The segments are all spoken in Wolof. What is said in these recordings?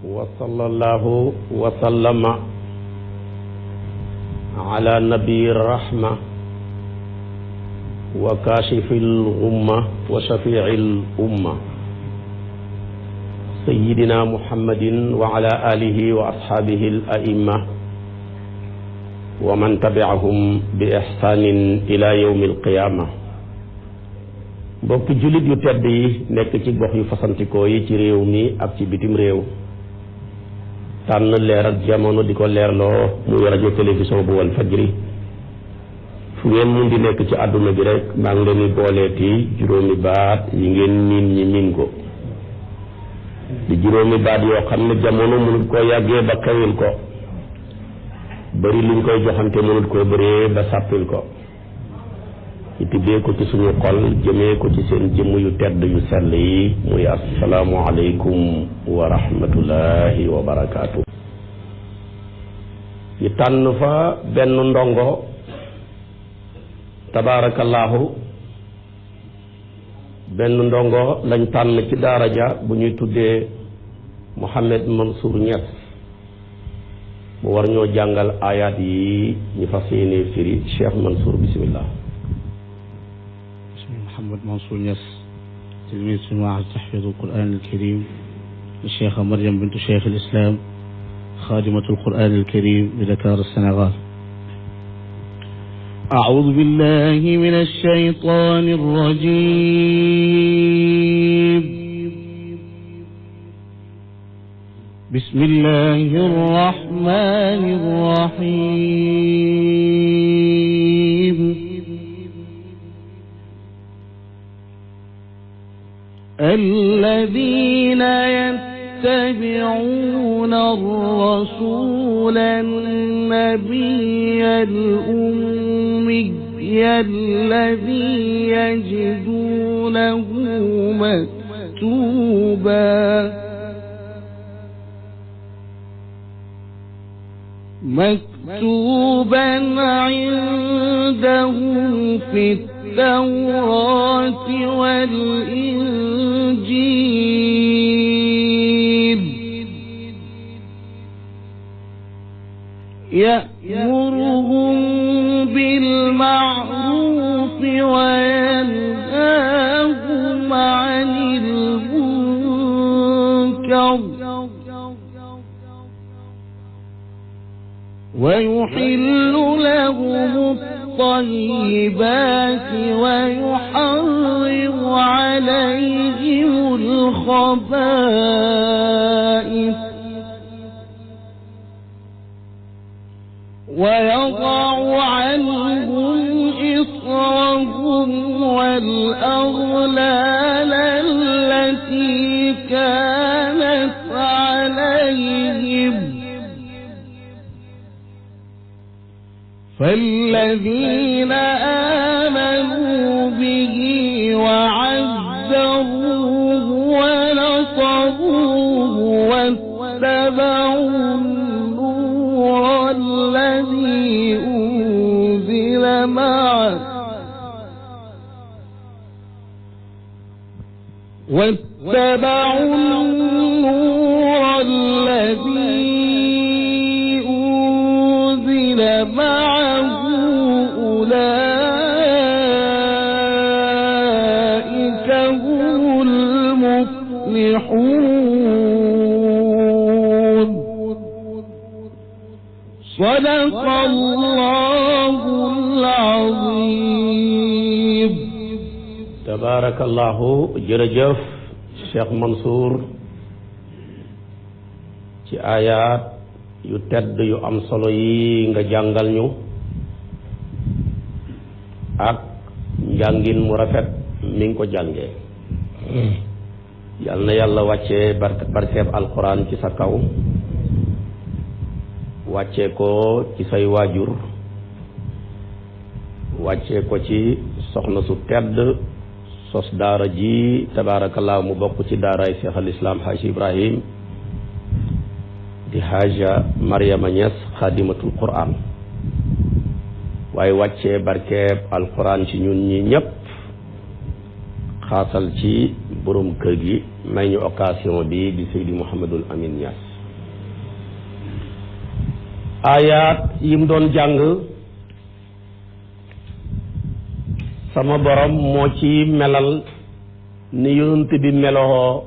wa sallallahu wa sallama ala nabi rahma wa kashifil umma wa shafi'il umma sayyidina muhammadin wa ala alihi wa ashabihi al a'imma wa man tabi'ahum bi ihsanin ila yawmil qiyamah. mbokki jullit yu tedd yi nekk ci gox yu fasantikoo yi ci réew mi ak ci bitim réew tànn leer ak jamono di ko leerloo muy rajo télévision bu wal fajri fu ngeen mun di nekk ci àdduna bi rek maa ngi leen di booleeti juróomi baat yi ngeen miin ñi miin ko di juróomi baat yoo xam ne jamono mënut koo yàggee ba kawil ko bari luñ koy joxante mënut koo bëree ba sàppil ko ci tibbee ko ci suñu xol jëmee ko ci seen jëmm yu tedd yu sell yi muy assalaamu aleykum wa rahmatullahi wa barakaatu. ñu tànn fa benn ndongo tabaarakallaahu benn ndongo lañ tànn ci daara ja bu ñuy tuddee Mouhamed Mansour Niass mu war ñoo jàngal ayaat yi ñu fas yéene firi Cheikh Mansour bismillah. محمد منصور نياس تلميذ في معهد تحفيظ القرآن الكريم الشيخة مريم بنت شيخ الإسلام خادمة القرآن الكريم بدكار السنغال. أعوذ بالله من الشيطان الرجيم. بسم الله الرحمن الرحيم. الذين يتبعون الرسول النبي الأمي الذي يجدونه مكتوبا عندهم في التوراة والإنجيل يأمرهم بالمعروف وينهاهم عن المنكر ويحل لهم الطيبات ويحرم عليهم الخبائث ويضع عنهم إصرهم والأغلال التي كانت عليهم فالذين آمنوا به وعزروه ونصروه واتبعوا النور الذي أنزل معه أولئك هم المفلحون. صدق الله العظيم. تبارك الله. jërëjëf Cheikh Mansour ci ayaat yu tedd yu am solo yi nga jàngal ñu ak njàngin mu rafet mi ngi ko jàngee. yal na yàlla wàccee barkeeb alquran ci sa kaw, wàccee ko ci say waajur, wàccee ko ci soxna su tedd sos daara ji tabaarakallaa mu bokk ci daaraay Cheikh al Islam Haji Ibrahim di Haja Mariama Niass xaadimatul Qur'an, waaye wàccee barkeeb alquran ci ñun ñi ñëpp, xaasal ci borom kër gi may ñu occasion bi di Seydi Mouhamadul Amin Niass. ayaat yim doon jàng sama borom moo ci melal ni yonent bi meloo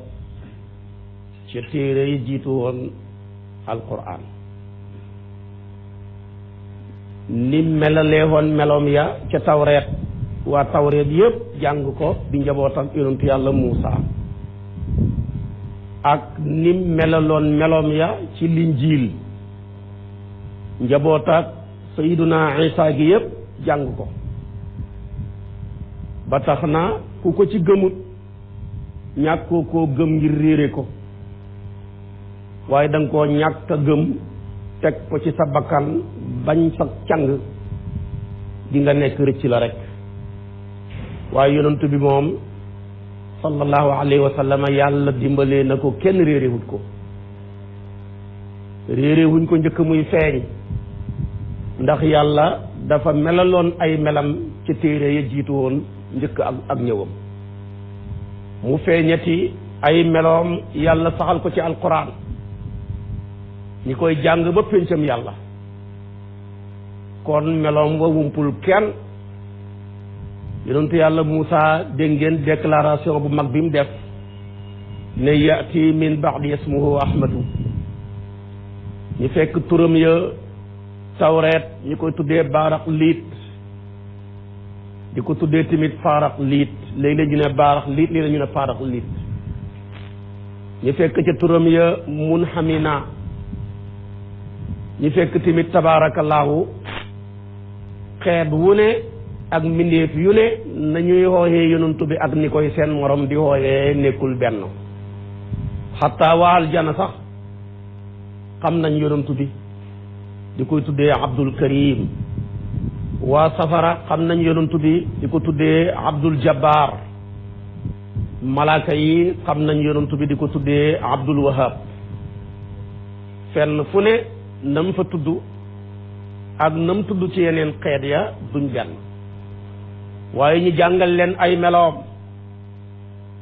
ci téere yi jiitu woon alquran ni melalee woon meloom ya ca tawreet waa tawreet yépp jàng ko di njaboot ak yonent yàlla Muusa ak ni melaloon meloom ya ci linjiil njaboot ak Sayyiduna Isa gi yépp jàng ko ba tax na ku ko ci gëmut ñàkkoo koo gëm ngir réere ko waaye danga koo ñàkk a gëm teg ko ci sa bakkan bañ sa càng di nga nekk rëcc la rek waaye yonent bi moom sallallahu alayhi wa sallam yàlla dimbalee na ko kenn réerewut ko réerewuñ ko njëkk muy feeñ ndax yàlla dafa melaloon ay melam ci téere ya jiitu woon njëkk ak ñëwam mu feeñati ay meloom yàlla saxal ko ci alquran ñi koy jàng ba péncam yàlla kon meloom wa wumpul kenn yonentu yàlla Muusa dégg ngeen déclaration bu mag bi mu def ne yati min ba'di ismuhu ahmadu ñu fekk turam ya tawreet ñu koy tuddee baarax liit di ko tuddee tamit faarax liit léeg-léeg ñu ne baarax liit léeg-léeg ñu ne faarax liit ñu fekk ca turam ya munhamina ñu fekk tamit tabaarakallaahu xeet wu ne ak mbindeef yu ne nañuy xooxee yonantu bi ak ni koy seen morom di xooxee nekkul benn xataa waa aljana sax xam nañ yonantu bi di koy tuddee Abdul Karim waa safara xam nañ yonantu bi di ko tuddee Abdul Jabbar malaaka yi xam nañ yonantu bi di ko tuddee Abdul Wahab fenn fu ne nam fa tudd ak nam tudd ci yeneen xeet ya duñ benn waaye ñu jàngal leen ay meloom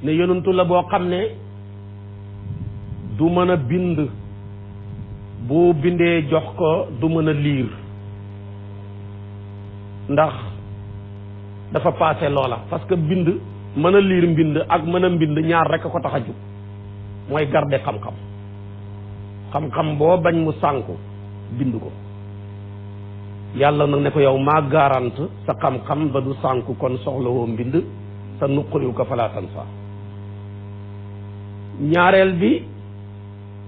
ne yonantu la boo xam ne du mën a bind boo bindee jox ko du mën a liir ndax dafa paase loola parce que bind mën a liir mbind ak mën a mbind ñaar rekk a ko tax a jug mooy garder xam-xam xam-xam boo bañ mu sànku bind ko yàlla nag ne ko yow maa garante sa xam-xam ba du sànku kon soxlawoo mbind sa nuquriw ko falaa tansa ñaareel bi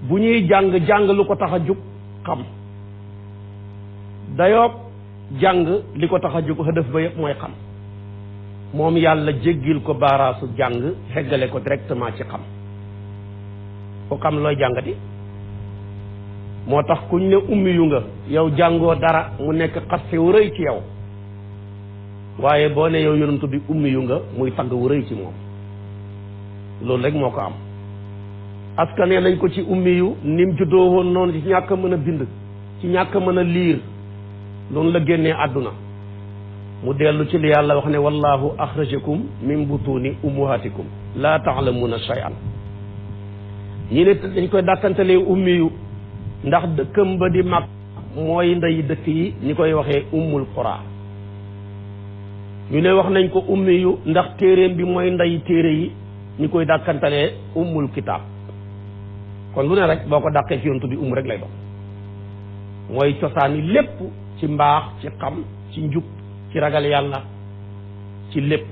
bu ñuy jàng lu ko tax a jug xam dayoob jàng li ko tax a jug hëdëf ba yëpp mooy xam moom yàlla jéggil ko baaraasu jàng xeggale ko directement ci xam ko xam looy jàngati moo tax kuñ ne ummi yu nga yow jàngoo dara mu nekk xaste wu rëy ci yow waaye boo ne yow yonantu bi ummi yu nga muy tagg wu rëy ci moom loolu rek moo ko am askanee nañ ko ci ummi yu nim juddoo woon noonu ci ñàkk a mën a bind ci ñàkk a mën a liir noonu la génnee àdduna mu dellu ci li yàlla wax ne wallahu axrajakum min butuni ummuhatikum laa taalamuuna shay'an ñi ne dañ koy dàkkantalee ummi yu ndax dëkkam ba di mag mooy ndey dëkk yi ñi koy waxee ummul qura ñu ne wax nañ ko ummi yu ndax téeréem bi mooy ndey téere yi ñi koy dàkkantalee ummul kitaab kon lu ne rek boo ko dàqee ci yontu bi rek lay doon mooy cosaani lépp ci mbaax ci xam ci njub ci ragal yàlla ci lépp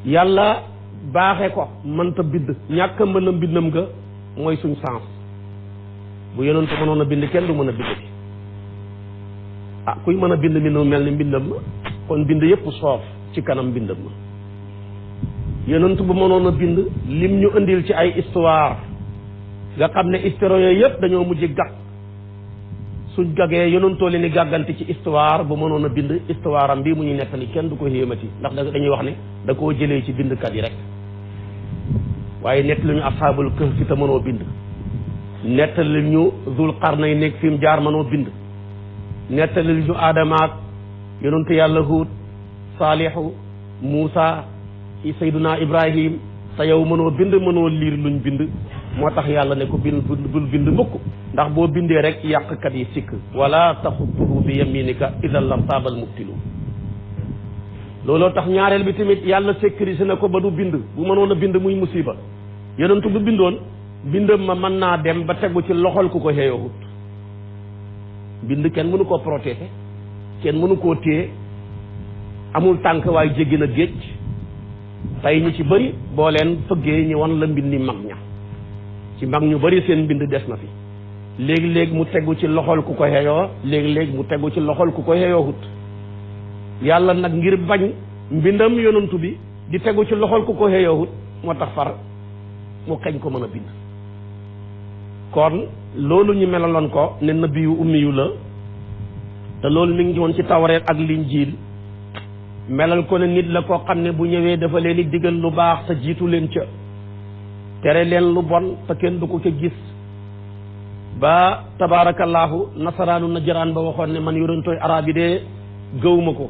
yàlla baaxe ko mënta bind ñàkk a mën a mbindam nga mooy suñ sens bu yonentu mënoon a bind kenn du mën a bind bi kuy mën a bind mbindam mel ni mbindam ma kon bind yépp soof ci kanam mbindam ma yonentu bu mënoon a bind lim ñu indil ci ay histoire nga xam ne histoire yooyu yépp dañoo mujj gàtt suñ gagee yonentoo leen ni gàggante ci histoire bu mënoon a bind histoire am bii mu ñu nettali kenn du ko yéemati ndax dañuy wax ne da koo jëlee ci bindkat yi rek waaye nettali ñu ashaabul kahfi te mënoo bind nettali ñu Zul Qarnay nekk fi mu jaar mënoo bind nettali ñu Aadama ak yonentu yàlla Huud Saalihu Muusa Sayduna Ibrahim te yow mënoo bind mënoo liir luñ bind moo tax yàlla ne ko bul bind mukk ndax boo bindee rek yàqkat yi sikk wala taxutuhu bi yaminika idan la taabal mubtilu looloo tax ñaareel bi tamit yàlla sécurisé na ko ba du bind bu mënoon a bind muy musiba yonentu bu bindoon bindam ma mën naa dem ba tegu ci loxol ku ko xeeyowut bind kenn mënu koo protéger kenn mënu koo téye amul tànk waaye jéggi na géej tey ñu ci bëri boo leen fëggee ñi wan la mbindi mag ña ci mag ñu bëri seen mbind des na fi léegi-léegi mu tegu ci loxol ku ko xeeyoo léegi-léegi mu tegu ci loxol ku ko xeeyoowut yàlla nag ngir bañ mbindam yonantu bi di tegu ci loxol ku ko xeeyoowut moo tax far mu xeñ ko mën a bind kon loolu ñu melaloon ko ne nabi yu ummi yu la te loolu mi ngi woon ci tawreet ak linjiil melal ko ne nit la koo xam ne bu ñëwee dafa leen di digal lu baax te jiitu leen ca tere leen lu bon te kenn du ko ca gis ba tabaarakallaahu nasaraanu najraan ba waxoon ne man yonentooy arab yi de gëwuma ko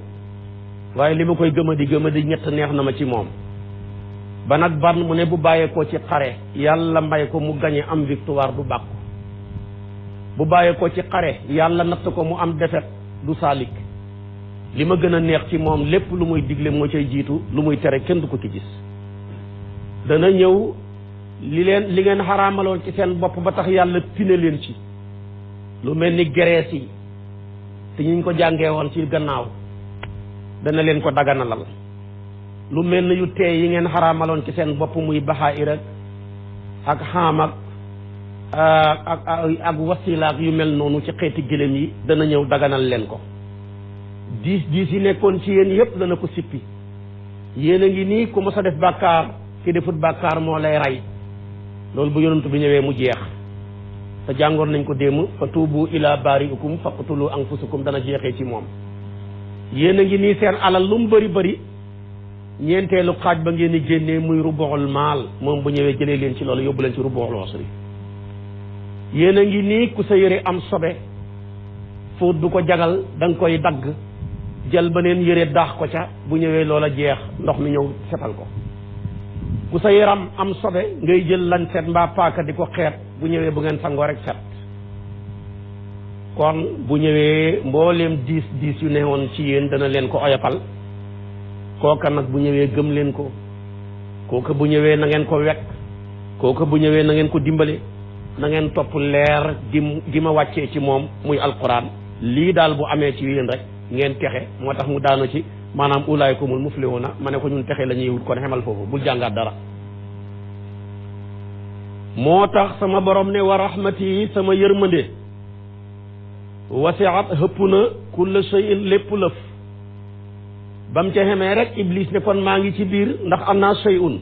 waaye li ma koy gëmadi ñett neex na ma ci moom ba nag ban mu ne bu bàyyeekoo ci xare yàlla may ko mu gañe am victoire du bàkku bu bàyyeekoo ci xare yàlla natt ko mu am défaite du saalik li ma gën a neex ci moom lépp lu muy digle moo cay jiitu lu muy tere kenn du ko ci gis dana ñëw li ngeen xaraamaloon ci seen bopp ba tax yàlla pine leen ci lu mel ni gerees yi te ñu ko jàngee woon ci gannaaw dana leen ko daganalal lu mel ni yu teey yi ngeen xaraamaloon ci seen bopp muy baxaayir ak xaam ak wasilaak yu mel noonu ci xeeti gëléem yi dana ñëw daganal leen ko diis yi nekkoon ci yéen yépp dana ko sippi yéen a ngi nii ku mos a def bàkkaar ki defut bàkkaar moo lay rey loolu bu yonent bi ñëwee mu jeex te jàngoon nañ ko démb fa tuubu ila baari'ikum faqtulu anfusakum dana jeexee ci moom yéen a ngi nii seen alal lu mu bëri ñeenteelu xaaj ba ngeen di génnee muy rubuul maal moom bu ñëwee jëlee leen ci loolu yóbbu leen ci rubuul usri yéen a ngi nii ku sa yére am sobe fóot du ko jagal da nga koy dagg jël beneen yére daax ko ca bu ñëwee loola jeex ndox mi ñëw setal ko ku sa yaram am sobe ngay jël lancet mbaa paaka di ko xeet bu ñëwee bu ngeen sangoo rek set kon bu ñëwee mbooleem diis yu newoon ci yéen dana leen ko oyofal kooka nag bu ñëwee gëm leen ko kooka bu ñëwee na ngeen ko wekk kooka bu ñëwee na ngeen ko dimbale na ngeen topp leer gi ma wàccee ci moom muy alquran lii daal bu amee ci yéen rek ngeen texe moo tax mu daanu ci maanaam ulaayikumul muflihuna ma ne ko ñun texe la ñuy wut kon xemal foofu bul jàngaat dara moo tax sama borom ne wa rahmati sama yërmande wasiat xëpp na kulla shay'in lépp lëf bam ca xemee rek iblis ne kon maa ngi ci biir ndax am naa shay'un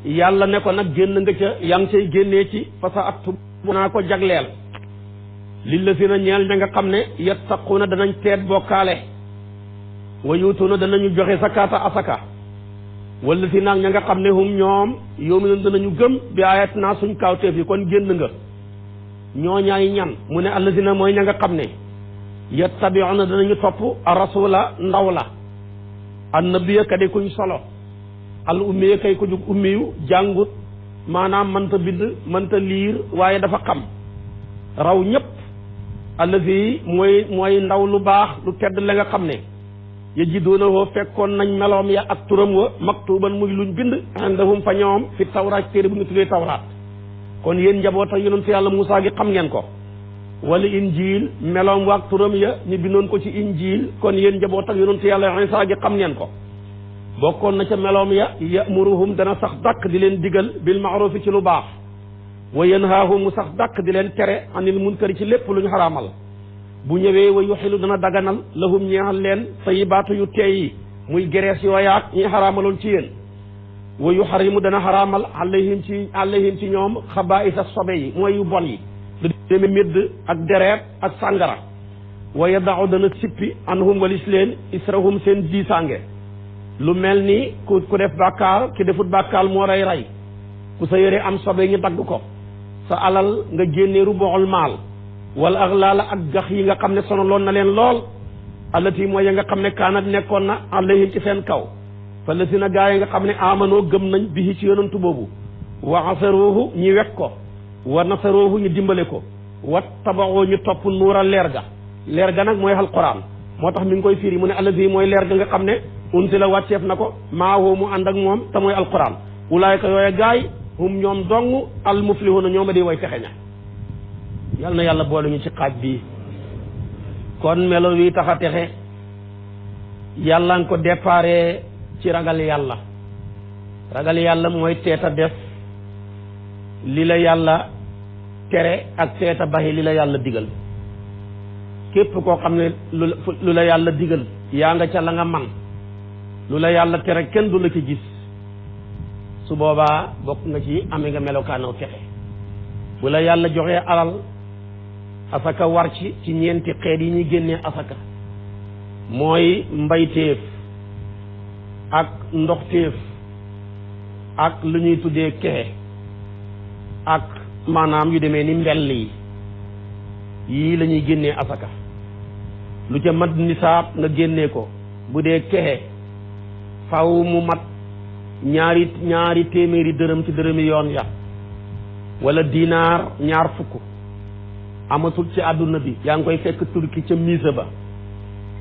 yàlla ne ko nag génn nga ca yaa ngi cay génnee ci parce que at naa ko jagleel lillazina ñeel ña nga xam ne yattaquuna danañ teet bokkaale wa yuutuuna danañu joxe zakata asaka wallazina ña nga xam ne hum ñoom yu'minuuna danañu gëm bi ayatina suñ kawteef yi kon génn nga ñooñaay ñan mu ne allazina mooy ña nga xam ne yattabi'una danañu topp ar-rasula ndaw la an-nabiyya ka di kuñ solo al ummiya kay ko jug ummiyu jàngut maanaam mënta bind mënta liir waaye dafa xam raw ñëpp allazi mooy ndaw lu baax lu tedd la nga xam ne yajiduunahu fekkoon nañ meloom ya ak turam wa maktuban muy luñ bind indahum fa ñoom fi tawraat téere bu ñu tuddee tawraat kon yéen njaboota yonent yàlla Muusaa gi xam ngeen ko wala injiil meloom wa ak turam ya ñu bindoon ko ci injiil kon yéen njaboot ak yonent yàlla Isaa gi xam ngeen ko bokkoon na ca meloom ya yamuruhum dana sax dàkk di leen digal bil maarufi ci lu baax wa yanhaahum mu sax dàkk di leen tere anil munkari ci lépp lu ñu xaraamal bu ñëwee wa yuxilu dana daganal lahum ñeexal leen tayibaatu yu teey yi muy gerees yooyaak ñi xaraamaloon ci yéen wa yuxarimu dana xaraamal alayhim ci ñoom xabaa'isa sobe yi mooy yu bon yi lu demee médd ak dereet ak sàngara wa yadau dana sippi anhum walis leen israhum seen diisaange lu mel ni ku def bàkkaar ki defut bàkkaar moo rey ku sa yére am sobe ñu dagg ko sa alal nga génnee rubuul maal wala aglaala ak gax yi nga xam ne sonaloon na leen lool allati mooy ya nga xam ne kaanat nekkoon na alayhim ci seen kaw fa la si na gaa yi nga xam ne amanoo gëm nañ bihi ci yonantu boobu wa asaruhu ñi wekk ko wa nasaruhu ñu dimbale ko wa tabaxoo ñu topp nuura leer ga nag mooy alquran moo tax mi ngi koy firi mu ne allazi mooy leer ga nga xam ne unsila wàcceef na ko maawoo mu ànd ak moom te mooy alquran ulaayka yooye gaay hum ñoom dong al muflihuna ñooma di way texe ña yal na yàlla boole ñu ci xaaj bii kon melo wi tax a texe yàlla nga ko déparé ci ragal yàlla mooy teeta def li la yàlla tere ak teeta baxi li la yàlla digal képp koo xam ne lu la yàlla digal yaa nga ca la nga man lu la yàlla tere kenn du la ci gis su boobaa bokk nga ci amee nga melokaanaw texe bu la yàlla joxee alal asaka war ci ñeenti xeet yi ñuy génnee asaka mooy mbayteef ak ndoxteef ak lu ñuy tuddee kexe ak maanaam yu demee ni mbell yii la ñuy génnee asaka lu ca mat nisaab nga génnee ko bu dee kexe faw mu mat ñaari téeméeri dërëm ci dërëmi yoon ya wala dinaar 20 amatul ci àdduna bi yaa ngi koy fekk turki ca mise ba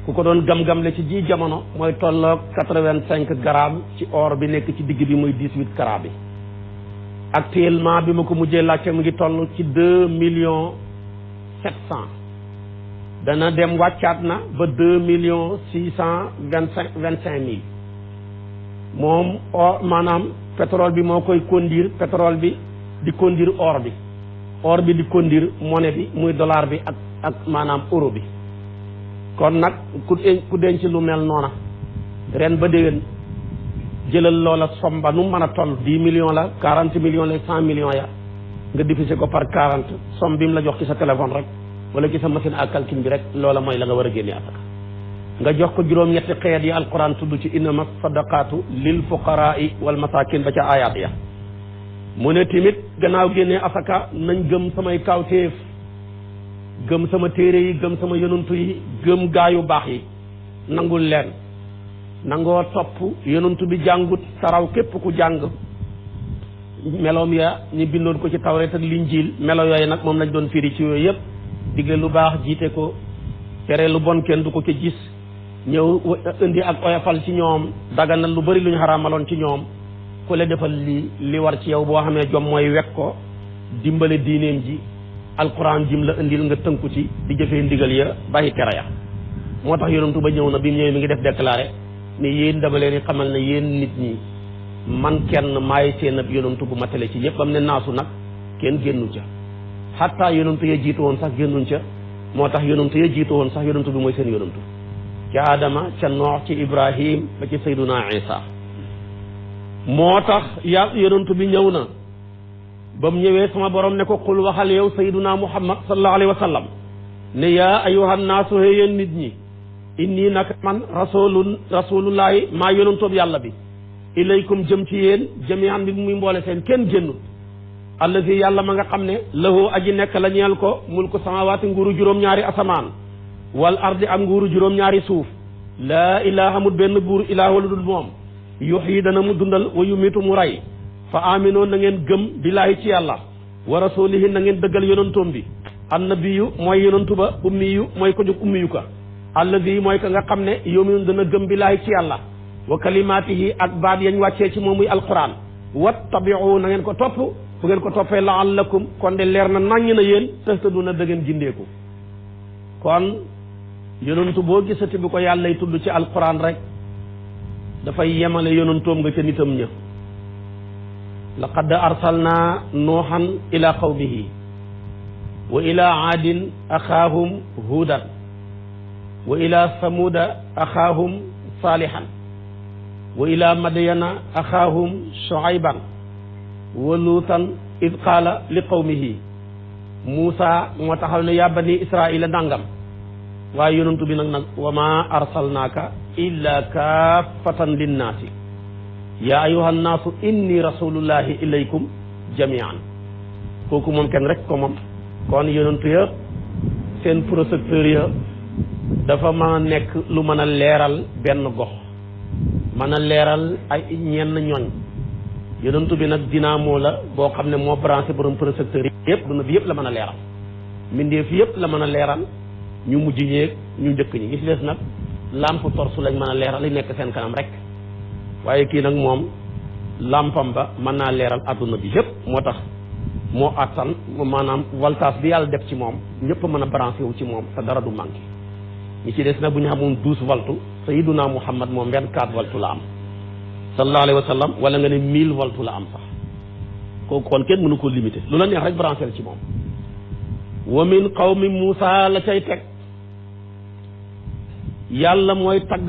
ku ko doon gam-gam le ci ji jamono mooy tolloog 85 grammes ci or bi nekk ci digg bi muy 18 carats bi actuellement bi ma ko mujjee laajte mu ngi toll ci 2,700,000 dana dem wàccaat na ba 2,625,000 moom or maanaam pétrole bi moo koy conduire pétrole bi di conduire or bi di conduire monnaie bi muy dollar bi ak maanaam euro bi kon nag ku denc lu mel noona ren ba déwén jëlal loola somba nu mën a toll 10 millions la 40 millions la 100 millions ya nga diviser ko par 40 somme bi mu la jox ci sa téléphone rek wala ci sa machine à calcul bi rek loola mooy la nga war a génne asaka nga jox ko juróom-ñetti xeet yi alquran tudd ci innama sadaqatu lil fuqaraai wal masakin ba ca ayaat ya mu ne tamit gannaaw génnee asaka nañ gëm samay kawteef gëm sama téere yi gëm sama yonantu yi gëm gaayu baax yi nangul leen nangoo topp yonantu bi jàngut taraw képp ku jàng meloom ya ñu bindoon ko ci tawreet ak linjiil melo yooyu nag moom lañ doon firi ci yooyu yëpp digle lu baax jiite ko tere lu bon kenn du ko ci gis ñëw indi ak oyofal ci ñoom daganal lu bari lu ñu xaraamaloon ci ñoom ku le defal li war ci yow boo xamee jom mooy wekk ko dimbale diineem ji alquran jim la indil nga tënku ci di jëfee ndigal ya bàyyi tere ya moo tax yonentu ba ñëw na bi mu ñëwee mi ngi def déclaré ne yéen dama leen xamal ne yéen nit ñi man kenn maay seen ab yonentu bu matale ci ñëpp am ne naasu nag kenn génnu ca xataa yonentu ya jiitu woon sax génnuñ ca moo tax yonentu ya jiitu woon sax yonentu bi mooy seen yonentu ca Adama ca Noox ci Ibrahim ba ci Sayduna Isa moo tax yonentu bi ñëw na ba mu ñëwee sama borom ne ko xul waxal yow Sayduna Muhammad sallallahu alayhi wa sallam ne yaa ayyuhan naasu yéen nit ñi inni nag man rasulullahi maa yonentoob yàlla bi ilaykum jëm ci yéen jami'an bi muy mboole seen kenn génnul allazi yàlla ma nga xam ne lahu aji nekk la ñeel ko mulku samawaati nguuru juróom-ñaari asamaan wal ardi ak nguuru juróom-ñaari suuf laa ilaha amul benn buur ilaaha lu dul moom yuhyi dana mu dundal wa yumiitu mu rey fa aminoon na ngeen gëm billaahi ci yàlla wa rasulihi na ngeen dëggal yonantoom bi annabiyu mooy yonantu ba ummiyu mooy ko jóg ummiyu ka allazi mooy ka nga xam ne yuminu dana gëm billaahi ci yàlla wa kalimaatihi ak baat yañ wàccee ci moom muy alquran wattabiu na ngeen ko topp bu ngeen ko toppee laallakum kon de leer na naññ na yéen tahtaduna da ngeen gindeeku kon yonantu boo gisati bi ko yàllay tudd ci alquran rek dafay yemale yonantoom nga ca nitam ña laqad arsalna nuuhan ila qawmihi wa ila aadin axaahum huudan wa ila samuuda axaahum saalihan wa ila madyana axaahum shuayban wa luutan id qaala li qawmihi Muusa moo taxaw ne yaa bani israila nangam waaye yonantu bi nag wa ma arsalnaaka illa kaafatan linnaasi yaa ayyuhan naasu inni rasulullahi ilaykum jamian kooku moom kenn rek ko moom kon yonantu ya seen projecteur ya dafa mën a nekk lu mën a leeral benn gox mën a leeral ay ñenn ñooñ yonentu bi nag dynamo la boo xam ne moo branché borom projecteur yëpp duna bi yëpp la mën a leeral mbindeef yëpp la mën a leeral ñu mujj ñeeg ñu njëkk ñi gis lees nag lampe torche lañ mën a leeral li nekk seen kanam rek waaye kii nag moom lampam ba mën naa leeral adduna bi yëpp moo tax moo attan maanaam voltage bi yàlla def ci moom ñëpp mën a branché wu ci moom te dara du manqué ñi ci des nag bu ñu xamoon 12 volts sayyiduna Muhammad moom 24 volts la am sallallahu alayhi wa sallam wala nga ne 1000 volts la am sax kooku kon kenn mënu ko limité lu la neex rek branché ci moom wa min qawmi Muusa la cay teg yàlla mooy tagg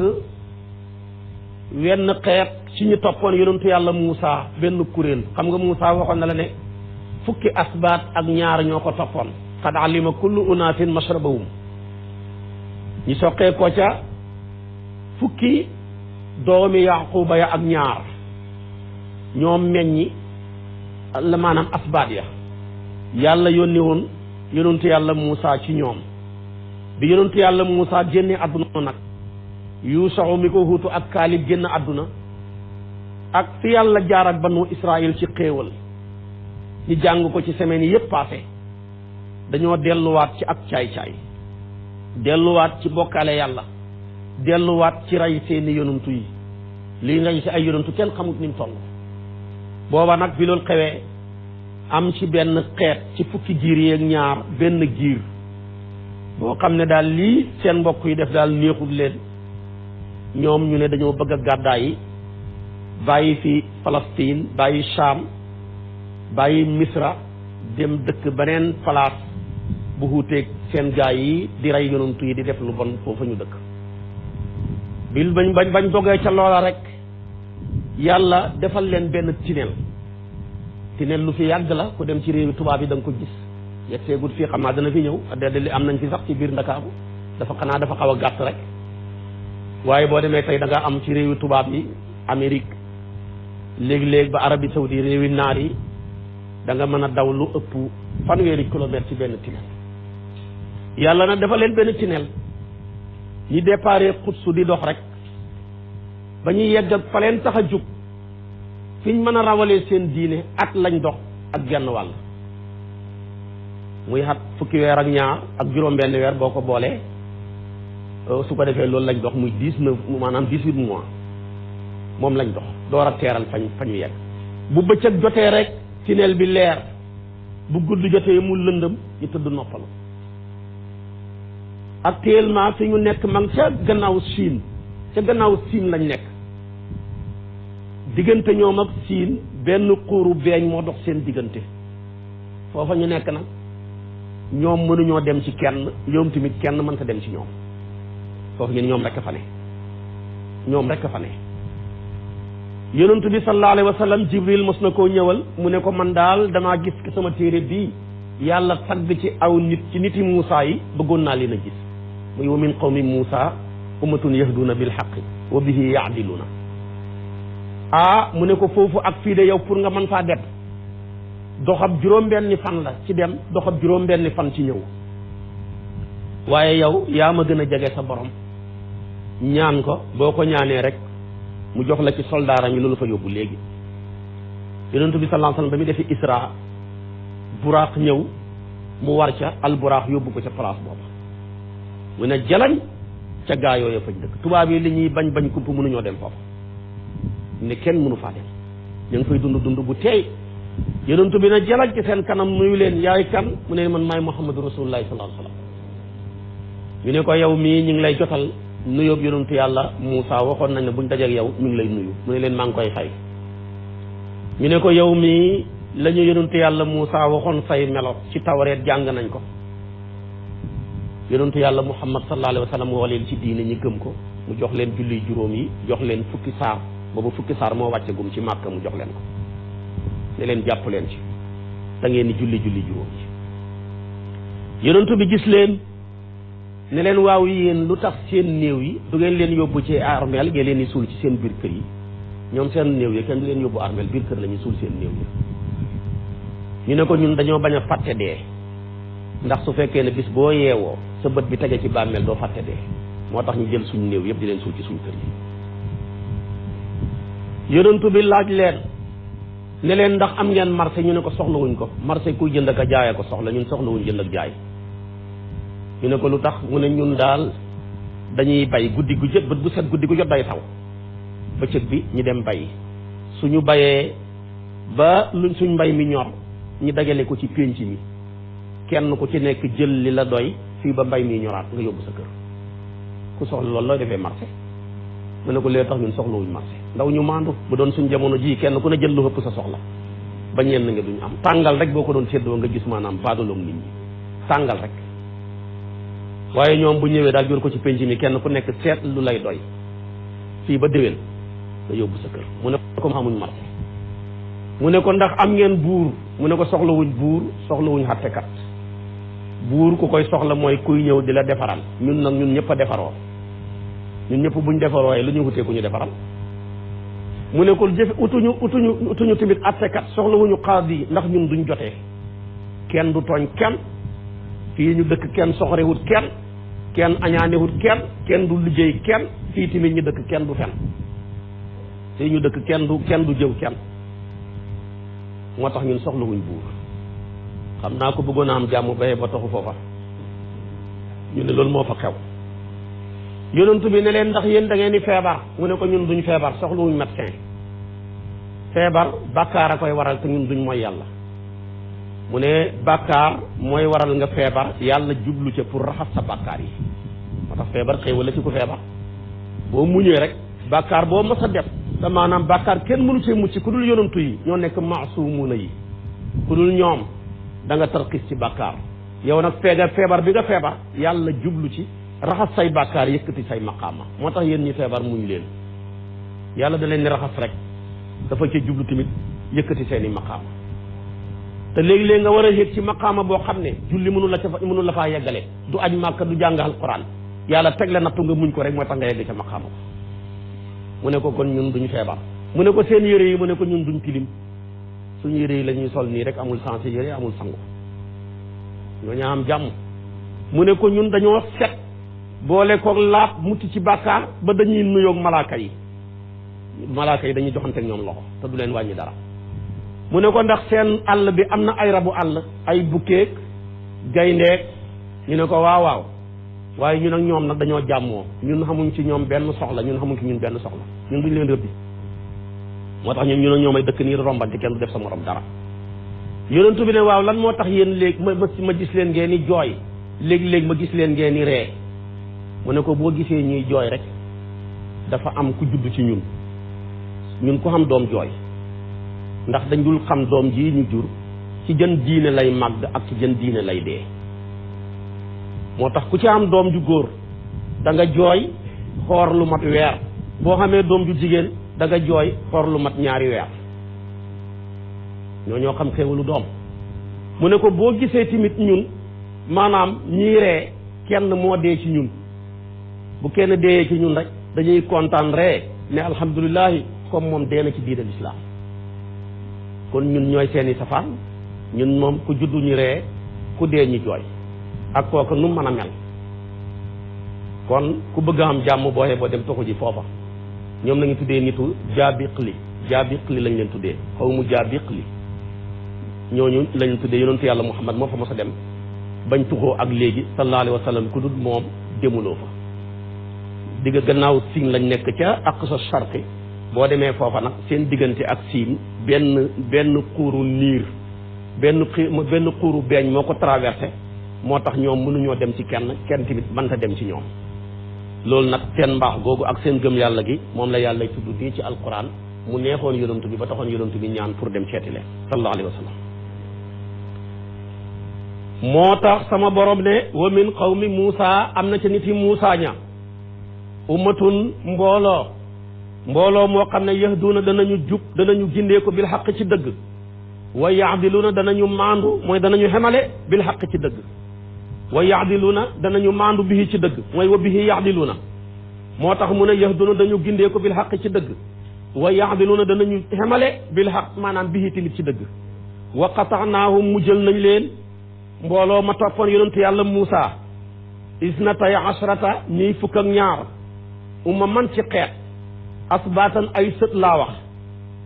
wenn xeet ci ñu toppoon yonentu yàlla Muusa benn kuréel xam nga Muusa waxoon na la ne fukki asbaat ak ñaar ñoo ko toppoon qad alima kullu unaasin mashrabahum ñi soqee ko ca fukki doomi Yaquba ya ak ñaar ñoom meññi la maanaam asbaat ya yàlla yónni woon yonentu yàlla Muusa ci ñoom bi yonentu yàlla Muusa génne àdduna nag Yuusaxu mi ko huutu ak Kaalib génn àdduna ak fi yàlla jaar ak banu Israël ci xéewal ñu jàng ko ci semaine yi yëpp passé dañoo delluwaat ci ak caay-caay delluwaat ci bokkaale yàlla delluwaat ci rey seeni yonantu yi lii ngay si ay yonantu kenn xamut ni mu toll booba nag bi loolu xewee am ci benn xeet ci fukki giir yeeg ñaar benn giir boo xam ne daal lii seen mbokk yi def daal neexul leen ñoom ñu ne dañoo bëgg a gàddaay yi bàyyi fi Palestine bàyyi Sham bàyyi Misra dem dëkk beneen place bu xuuteeg seen gaay yi di rey yonantu yi di def lu bon foofu ñu dëkk bil bañ dogee ca loola rek yàlla defal leen benn tinel lu fi yàgg la ku dem ci réewi tubaab yi da nga ko gis yegseegut fii xam naa dana fi ñëw li am nañ fi sax ci biir Ndakaaru dafa xaw a gàtt rek waaye boo demee tey da nga am ci réewi tubaab yi Amérique léegi-léegi ba Arabie Saoudi réewi naar yi da nga mën a daw lu ëpp 100 kilomètres ci benn tinel yàlla nag dafa leen benn tinel ñi déparé Xudsu di dox rek ba ñuy yegg ak fa leen tax a jug fiñ mën a rawalee seen diine at lañ dox ak genn wàll muy xat fukki weer ak ñaar ak juróom-benn weer boo ko boolee su ko defee loolu lañ dox muy 19 maanaam 18 mois moom lañ dox door a teeral fa ñu yegg bu bëccëg jotee rek tinel bi leer bu gudd jotee mu lëndëm ñu tëdd noppalu actuellement fi ñu nekk ma ngi ca gannaaw Siin lañ nekk diggante ñoom ak Siin benn xuuru beeñ moo dox seen diggante foofa ñu nekk nag ñoom mënuñoo dem ci kenn ñoom tamit kenn mënta dem ci ñoom foofu ñu ne ñoom rekk fa ne yonent bi sallallahu alayhi wa sallam Jibril mos na koo ñëwal mu ne ko man daal damaa gis ki sama téere bii yàlla tagg ci aw nit ci niti Muusa yi bëggoon naa leen a gis muy wa min qawmi Muusa ummatun yahduuna bil haqqi wa bihi yaadiluuna mu ne ko foofu ak fii de yow pour nga mën faa dem doxab juróom-benni fan la ci dem doxab juróom-benni fan ci ñëw waaye yow yaa ma gën a jege sa borom ñaan ko boo ko ñaanee rek mu jox la ci soldaaram yi loolu fa yóbbu léegi yonent bi sallallahu alayhi wasallam ba muy defi Isra buraax ñëw mu war ca al buraax yóbbu ko ca place booba mu ne jalañ ca gaa yooyu fañ dëkk tubaab yi li ñuy bañ kump mënuñoo dem foofu ne kenn mënu faa dem ñu ngi fay dund bu teey yonent bi na jalañ ci seen kanam nuyu leen yaay kan mu ne man maay Muhammadu Rasulullahi sallallahu alayhi wasallam ñu ne ko yow mii ñu ngi lay jotal nuyoob yonentu yàlla Muusa waxoon nañ ne buñ dajeek yow ñu ngi lay nuyu mu ne leen maa ngi koy fay ñu ne ko yow mii la ñu yonentu yàlla Muusa waxoon say melo ci Tawreet jàng nañ ko yonentu yàlla Muhammad sallallahu alayhi wa sallam woo leen ci diine ñi gëm ko mu jox leen julli juróom yi jox leen fukki saar boobu fukki saar moo wàcce gum ci Màkka mu jox leen ko ne leen jàpp leen ci da ngeen di julli juróom yi yonentu bi gis leen ne leen waaw yéen lu tax seen néew yi du ngeen leen yóbbu ci armeel ngeen leen di suul ci seen biir kër yi ñoom seen néew yi kenn du leen yóbbu armeel biir kër la ñuy suul seen néew yi ñu ne ko ñun dañoo bañ a fàtte dee ndax su fekkee ne bis boo yeewoo sa bët bi tege ci bàmmeel doo fàtte dee moo tax ñu jël suñu néew yëpp di leen suul ci suñu kër yi yonentu bi laaj leen ne leen ndax am ngeen marché ñu ne ko soxlawuñ ko marché kuy jënd ak jaay ko soxla ñun soxlawuñ jënd ak jaay ñu ne ko lu tax mu ne ñun daal dañuy bay guddi gu jot bët bu set guddi gu jot day taw bëccëg bi ñu dem bay suñu bayee ba luñ suñ mbay mi ñor ñu dagale ko ci pénc mi kenn ku ci nekk jël li la doy fii ba mbay mi ñoraat nga yóbbu sa kër ku soxla loolu looy defee marché mu ne ko lee tax ñun soxlawuñ marché ndaw ñu maandu bu doon suñ jamono ji kenn ku ne jël lu ëpp sa soxla ba ñenn nga duñ am tàngal rek boo ko doon séddoo nga gis maanaam baadaloog nit ñi tàngal rek waaye ñoom bu ñëwee daal jël ko ci penc mi kenn ku nekk seet lu lay doy fii ba déwén nga yóbbu sa kër mu ne ko xamuñ marché mu ne ko ndax am ngeen buur mu ne ko soxlawuñ buur soxlawuñ xattekat buur ku koy soxla mooy kuy ñëw di la defaral ñun nag ñun ñëpp a defaroo ñun ñëpp buñ defaroo lu ñu wutee ku ñu defaral mu ne ko jëf utuñu tamit attekat soxlawuñu qaadi ndax ñun duñ jotee kenn du tooñ kenn fii ñu dëkk kenn soxorewut kenn añaanewut kenn du liggéey kenn fii tamit ñu dëkk kenn du fen fii ñu dëkk kenn du jëw kenn moo tax ñun soxlawuñ buur xam naa ko bëggoon a am jàmm baye ba taxu foofa ñu ne loolu moo fa xew yonentu bi ne leen ndax yéen da ngeen di feebar mu ne ko ñun duñ feebar soxlawuñ médecin feebar bàkkaar a koy waral te ñun duñ mooy yàlla mu ne bàkkaar mooy waral nga feebar yàlla jublu ca pour raxas sa bàkkaar yi moo tax feebar xéewal la ci ko feebar boo muñee rek bàkkaar boo mës a def te maanaam bàkkaar kenn mënu cee mucc ku dul yonentu yi ñoo nekk maasumuna yi ku dul ñoom da nga tarxis ci bàkkaar yow nag feebar bi nga feebar yàlla jublu ci raxas say bàkkaar yëkkati say maqaama moo tax yéen ñi feebar muñ leen yàlla da leen ni raxas rek dafa ci jublu tamit yëkkati seeni maqaama te léegi-léegi nga war a yëg ci maqaama boo xam ne julli mënu la faa yeggale du aj màkka du jàng alquran yàlla teg la nattu nga muñ ko rek moo tax nga yegg ca maqaama ko mu ne ko kon ñun duñ feebar mu ne ko seen yére yi mu ne ko ñun duñ tilim suñu yére yi la ñuy sol nii rek amul sens yére amul sangu ñoo ñaa am jàmm mu ne ko ñun dañoo set boole koog laab mucc ci bàkkaar ba dañuy nuyoog malaaka yi dañuy joxante ak ñoom loxo te du leen wàññi dara mu ne ko ndax seen àll bi am na ay rabu àll ay bukkeeg gayndeeg ñu ne ko waaw waaye ñun ak ñoom nag dañoo jàmmoo ñun xamuñ ci ñoom benn soxla ñun xamuñ ci ñun benn soxla ñun duñ leen rëbbi moo tax ñun ak ñoom ay dëkk nii rombante kenn du def sa morom dara yonentu bi ne waaw lan moo tax yéen léegi ma gis leen ngeen ni jooy léegi-léegi ma gis leen ngeen ni ree mu ne ko boo gisee ñuy jooy rek dafa am ku judd ci ñun ku xam doom jooy ndax dañ dul xam doom ji ñu jur ci jën diine lay màgg ak ci jën diine lay dee moo tax ku ci am doom ju góor da nga jooy xoor lu mat weer boo xamee doom ju jigéen da nga jooy xoor lu mat ñaari weer ñoo xam xéewalu doom mu ne ko boo gisee tamit ñun maanaam ñii ree kenn moo dee ci ñun bu kenn dee ci ñun rek dañuy kontaan ree ne alhamdulilahi comme moom dee na ci diine lislaam kon ñun ñooy seeni safaan ñun moom ku juddu ñu ree ku dee ñu jooy ak kooku nu mën a mel kon ku bëgg a am jàmm booyee boo dem toxu ji foofa ñoom la ñu tuddee nitu jaabiqli lañ leen tuddee xaw mu jaabiqli ñooñu lañu tuddee yonentu yàlla Muhammad moo fa mos a dem bañ tuxoo ak léegi sallallahu alayhi wa sallam ku dul moom demuloo fa digga gannaaw siin lañ nekk ca aqsa sharqi boo demee foofa nag seen diggante ak siin benn xuuru niir benn xuuru beeñ moo ko traversé moo tax ñoom mënuñoo dem ci kenn tamit mënta dem ci ñoom loolu nag seen mbaax googu ak seen gëm yàlla gi moom la yàlla tudd nii ci alquran mu neexoon yonent bi ba taxoon yonent bi ñaan pour dem seeti leen sallallahu alayhi wa sallam moo tax sama borom ne wa min qawmi Muusa am na ca nit yi Muusa ña ummatun mbooloo moo xam ne yahduuna danañu jub danañu gindee ko bil xaq ci dëgg wa yaadiluuna danañu maandu mooy danañu xemale bil xaq ci dëgg wa yaadiluuna danañu maandu bihi ci dëgg mooy wa bihi yaadiluuna moo tax mu ne yahduuna dañu gindee ko bil xaq ci dëgg wa yaadiluuna danañu xemale bil xaq maanaam bihi tamit ci dëgg wa qataanaahum mu jël nañ leen mbooloo ma toppoon yonentu yàlla Muusa isnatay ashrata ñiy fukk ak ñaar umma man ci xeet asbaatan ay sët laa wax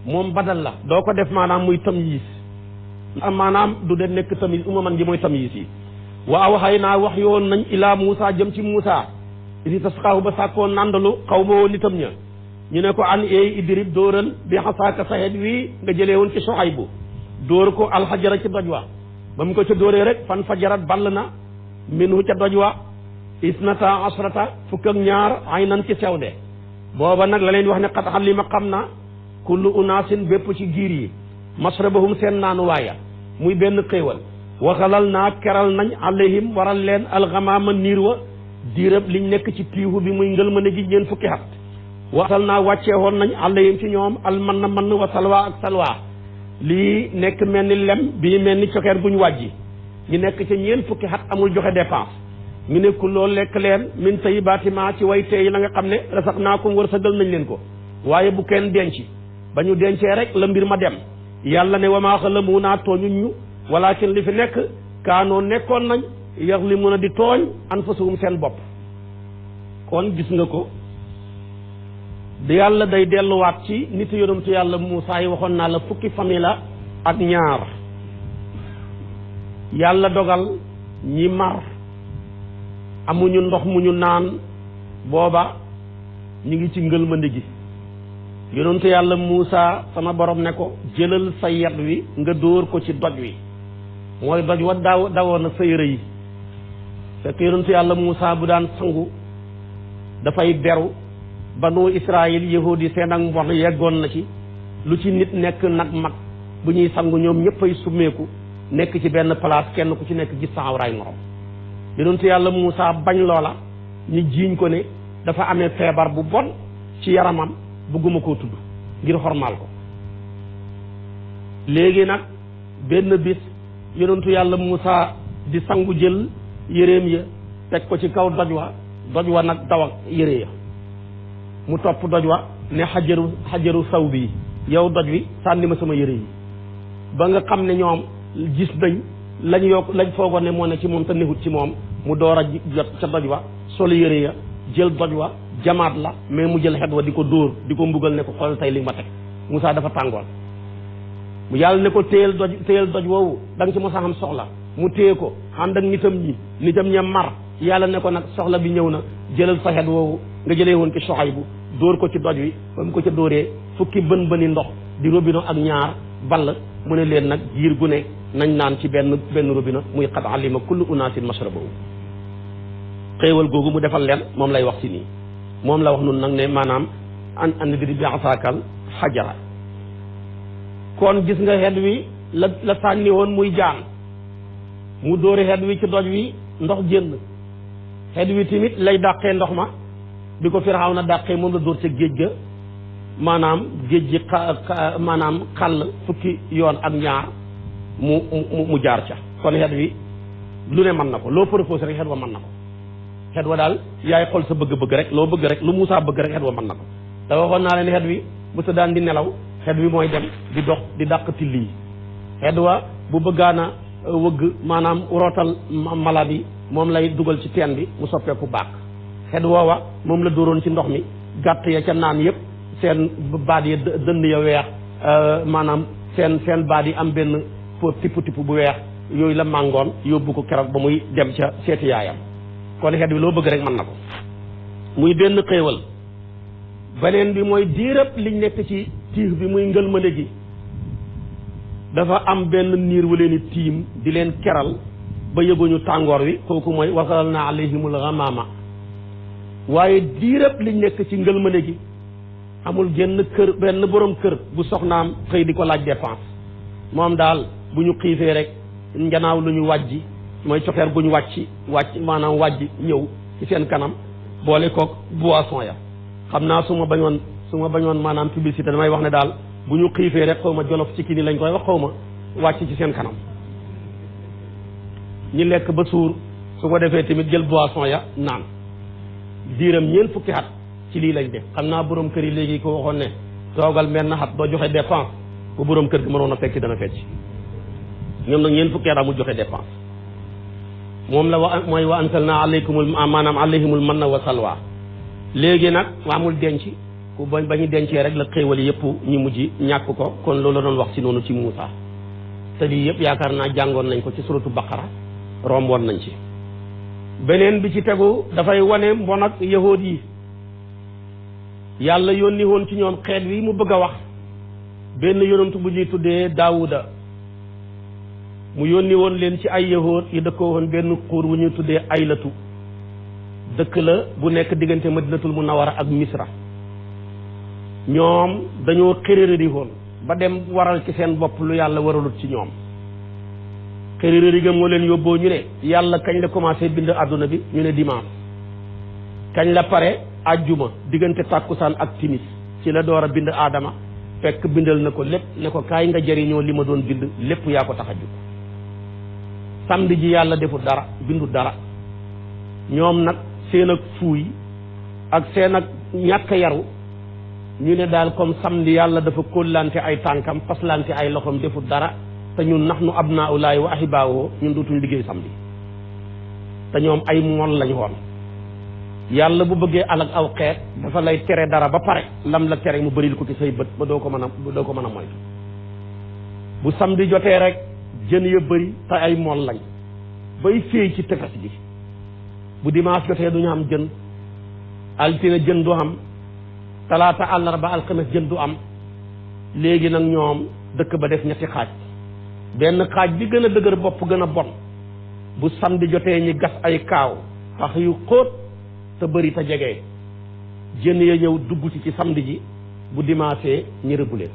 moom badal la doo ko def maanaam muy tamyiis maanaam du de nekk tamyiis man ji mooy tamyiis yi wa awhaynaa wax yoon nañ ilaa Muusaa jëm ci Muusaa idi tasqaahu ba sàkkoon nandalu xaw ma woo nitam ña ñu ne ko an eey idrib dóoral bi xasaaka sa xeet wi nga jëlee woon ci Suhaybu dóor ko alxajara ci doj wa ba mu ko ca dóoree rek fan fajarat ball na minhu ca doj wa isnata asrata fukk ak ñaar aynan ci sew de booba nag la leen wax ne xat alima xam na kullu unaasin bépp ci giir yi masrabahum seen naanu waaya muy benn xéewal waxalal naa keral nañ alayhim waral leen alxamaama niir wa diirab liñ nekk ci tiihu bi muy ngël ma ne gi ñeen fukki xat waxal naa wàccee woon nañ alayhim ci ñoom alman na man wa salwa ak salwa lii nekk mel ni lem bii mel ni cokeer guñ wàjji ñu nekk ca ñeen fukki xat amul joxe dépense ñu ne ku loolu lekk leen min tayyibaati maa ci way teey la nga xam ne rasaqnaakum wërsëgal nañ leen ko waaye bu kenn denc ba ñu dencee rek la mbir ma dem yàlla ne wa maa zalamuunaa tooñuñ ñu walaakin li fi nekk kaanoo nekkoon nañ yazlimuuna di tooñ anfusahum seen bopp kon gis nga ko di yàlla day delluwaat ci nit yonentu yàlla Muusaa yi waxoon naa la fukki famille la ak ñaar yàlla dogal ñi mar amuñu ndox mu ñu naan booba ñu ngi ci ngëlmandi gi yonentu yàlla Muusaa sama borom ne ko jëlal sa yet wi nga dóor ko ci doj wi mooy doj wa dawoon na sa yére yi fekk yonentu yàlla Muusaa bu daan sangu dafay beru banu Israël yahudi seen ak mbon yeggoon na ci lu ci nit nekk nag mag bu ñuy sangu ñoom ñëpp ay summeeku nekk ci benn place kenn ku ci nekk gis sa awraay morom yonentu yàlla Muusaa bañ loola ñu jiiñ ko ne dafa amee feebar bu bon ci yaramam bëgguma koo tudd ngir xormaal ko léegi nag benn bis yonentu yàlla Muusaa di sangu jël yéreem ya teg ko ci kaw doj wa nag daw ak yére ya mu topp doj wa ne xajaru saw bi yow doj wi sànni ma sama yére yi ba nga xam ne ñoom gis nañ lañ foogoon ne moo ne ci moom te nexut ci moom mu door a jot ca doj wa sol yére ya jël doj wa jamaat la mais mu jël xet wa di ko dóor di ko mbugal ne ko xool tey li ma teg Muusaa dafa tàngoon mu yàlla ne ko téyel doj woowu da nga ci mos a xam soxla mu téye ko ànd ak nitam ña mar yàlla ne ko nag soxla bi ñëw na jëlal sa xet woowu nga jëlee woon ci Suhaybu dóor ko ci doj wi ba mu ko ca dóoree fukki bëni ndox di robinet ak ñaar ball mu ne leen nag giir gu ne nañ naan ci benn robinet muy qad alima kullu unaasin mashrabahum xéewal googu mu defal leen moom lay wax ci nii moom la wax nun nag ne maanaam an diri bi asaakal xajara kon gis nga xet wi la sànni woon muy jaan mu dóori xet wi ci doj wi ndox génn xet wi tamit lay dàqee ndox ma bi ko Firawna dàqee moom la dóor ca géej ga maanaam géej gi maanaam xàll fukki yoon ak ñaar mu jaar ca kon xet wi lu ne mën na ko loo proposé rek xet wa mën na ko xet wa daal yaay xool sa bëgg-bëgg rek loo bëgg rek lu Muusaa bëgg rek xet wa mën na ko te waxoon naa leen xet wi bu sa daan di nelaw xet wi mooy dem di dox di dàq till yi xet wa bu bëggaana wëgg maanaam rootal malade yi moom lay dugal ci teen bi mu soppeeku baax xet woowa moom la dóoroon ci ndox mi gàtt ya ca naan yëpp seen baat yi dënd ya weex maanaam seen baat yi am benn tipp bu weex yooyu la màngoon yóbbu ko keroog ba muy dem ca seeti yaayam kon xet wi loo bëgg rek mën na ko muy benn xéewal beneen bi mooy diirëb liñ nekk ci tiix bi muy ngëlmande gi dafa am benn niir wu leen tiim di leen keral ba yëguñu tàngoor wi kooku mooy wasalal naa alayhimul ghamama waaye diirëb liñ nekk ci ngëlmande gi amul benn borom kër bu soxnaam xëy di ko laaj dépense moom daal bu ñu xiifee rek njanaaw lu ñu wàjji mooy cofeer gu ñu wàcc maanaam wàjji ñëw ci seen kanam boole koog boisson ya xam naa su ma bañoon maanaam publicité damay wax ne daal bu ñu xiifee rek xaw ma jolof ci kii ni lañ koy wax xaw ma wàcc ci seen kanam ñi lekk ba suur su ko defee tamit jël boisson ya naan diiram ñeent fukki at ci lii lañ def xam naa borom kër yi léegi ko waxoon ne toogal mel na xat doo joxe dépense bu borom kër gi mënoon a fekk dana fecc ñoom nag ñeent fukki at amul joxe dépense moom la mooy wa anzalna alayhimul manna wa salwa léegi nag amul denc ku ba ñu dencee rek la xéewal yëpp ñu mujj ñàkk ko kon loolu la doon wax si noonu ci Muusa te lii yëpp yaakaar naa jàngoon nañ ko ci suratu Baqara romboon nañ ci beneen bi ci tegu dafay wane mbon ak yahood yi yàlla yónni woon ci ñoom xeet wi mu bëgg a wax benn yonantu bu ñuy tuddee Daawuda mu yónni woon leen ci ay yahood yi dëkkoo woon benn xuur bu ñuy tuddee Aylatu dëkk la bu nekk diggante Madinatul Munawwara ak Misra ñoom dañoo xërërëri woon ba dem waral ci seen bopp lu yàlla waralut ci ñoom xërërëri ga moo leen yóbboo ñu ne yàlla kañ la commencé bind àdduna bi ñu ne dimanche kañ la pare àjjuma diggante tàkkusaan ak timis ci la door a bind aadama fekk bindal na ko lépp ne ko kaay nga jëriñoo li ma doon bind lépp yaa ko tax a jóg samedi ji yàlla deful dara bindu dara ñoom nag seen ak fuuy ak seen ak ñàkk yaru ñu ne daal comme samedi yàlla dafa kóllante ay tànkam paslante ay loxoom deful dara te ñun nahnu abnaa'ullaahi wa ahibaa'uhu ñun dootuñ liggéey samedi te ñoom ay mool lañu woon yàlla bu bëggee alak aw xeet dafa lay tere dara ba pare lam la tere mu bëril ko ci say bët ba doo ko mën a moytu bu samedi jotee rek jën ya bëri te ay mool lañ bay féey ci tefes gi bu dimanche jotee du ñu am jën altine jën du am talaata àllarba alxames jën du am léegi nag ñoom dëkk ba def ñetti xaaj benn xaaj bi gën a dëgër bopp gën a bon bu samedi jotee ñi gas ay kaaw pax yu xóot te bëri te jege jën ya ñëw dugg ci samedi ji bu dimanche ñi rëbbu leen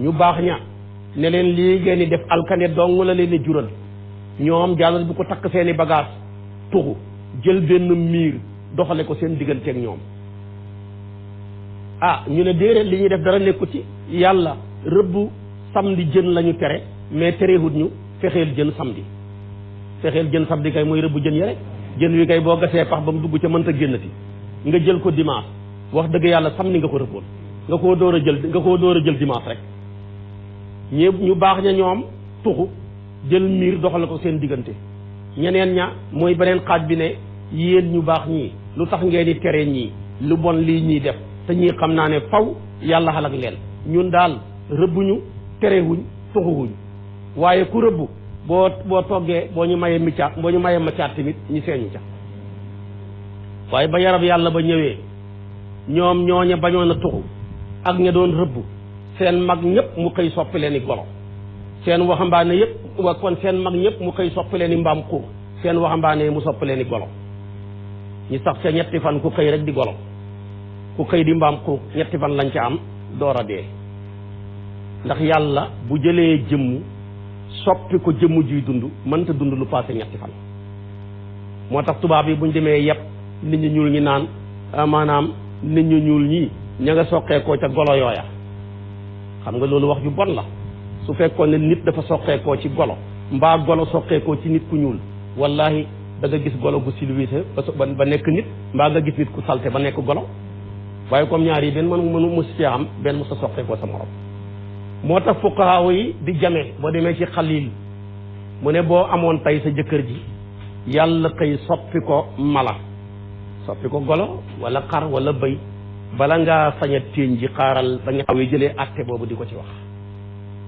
ñu baax ña ne leen lii ngeen di def alkane dong la leen di jural ñoom jàllal bu ko takk seeni bagage tuxu jël benn miir doxale ko seen digganteeg ñoom ñu ne déedéet li ñuy def dara nekku ci yàlla rëbbu samedi jën lañu tere mais terewut ñu fexeel jën samedi kay mooy rëbbu jën yi rek jën wi kay boo gasee pax ba mu dugg ca mënta génnati nga jël ko dimanche wax dëgg yàlla samedi nga ko rëbboon nga koo door a jël dimanche rek ñu baax ña ñoom tuxu jël miir doxale ko seen diggante ñeneen ña mooy beneen xaaj bi ne yéen ñu baax ñii lu tax ngeen di tere ñii lu bon lii ñuy def te ñii xam naa ne faw yàlla xalak leen ñun daal rëbbuñu terewuñ tuxuwuñ waaye ku rëbbu boo toggee boo ñu mayee macaat tamit ñu seeñu ca waaye ba yarab yàlla ba ñëwee ñoom ñooña bañoon a tuxu ak ña doon rëbbu seen mag ñëpp mu xëy soppi leen i golo seen waxambaane yëpp kon seen mag ñëpp mu xëy soppi leen i mbaam xuux seen waxambaane mu soppi leen i golo ñu sax ca ñetti fan ku xëy rek di golo ku xëy di mbaam xuux ñetti fan lañ ca am door a dee ndax yàlla bu jëlee jëmm soppi ko jëmm juy dund mënta dund lu passé ñetti fan moo tax tubaab yi buñ demee yëpp nit ñu ñuul ñi naan maanaam nit ñu ñuul ñii ña nga soqeekoo ca golo yooya xam nga loolu wax ju bon la su fekkoon ne nit dafa soqeekoo ci golo mbaa golo soqeekoo ci nit ku ñuul wallahi da nga gis golo gu silvissé ba nekk nit mbaa nga gis nit ku salte ba nekk golo waaye comme ñaar yi benn mënu mus ci am benn mos a soqeekoo sa morom moo tax fuqahaa yi di jame boo demee ci Xaliil mu ne boo amoon tey sa jëkkër ji yàlla xëy soppi ko mala soppi ko golo wala xar wala bëy bala ngaa saña téeñ ji xaaral ba nga xawee jëlee àtte boobu di ko ci wax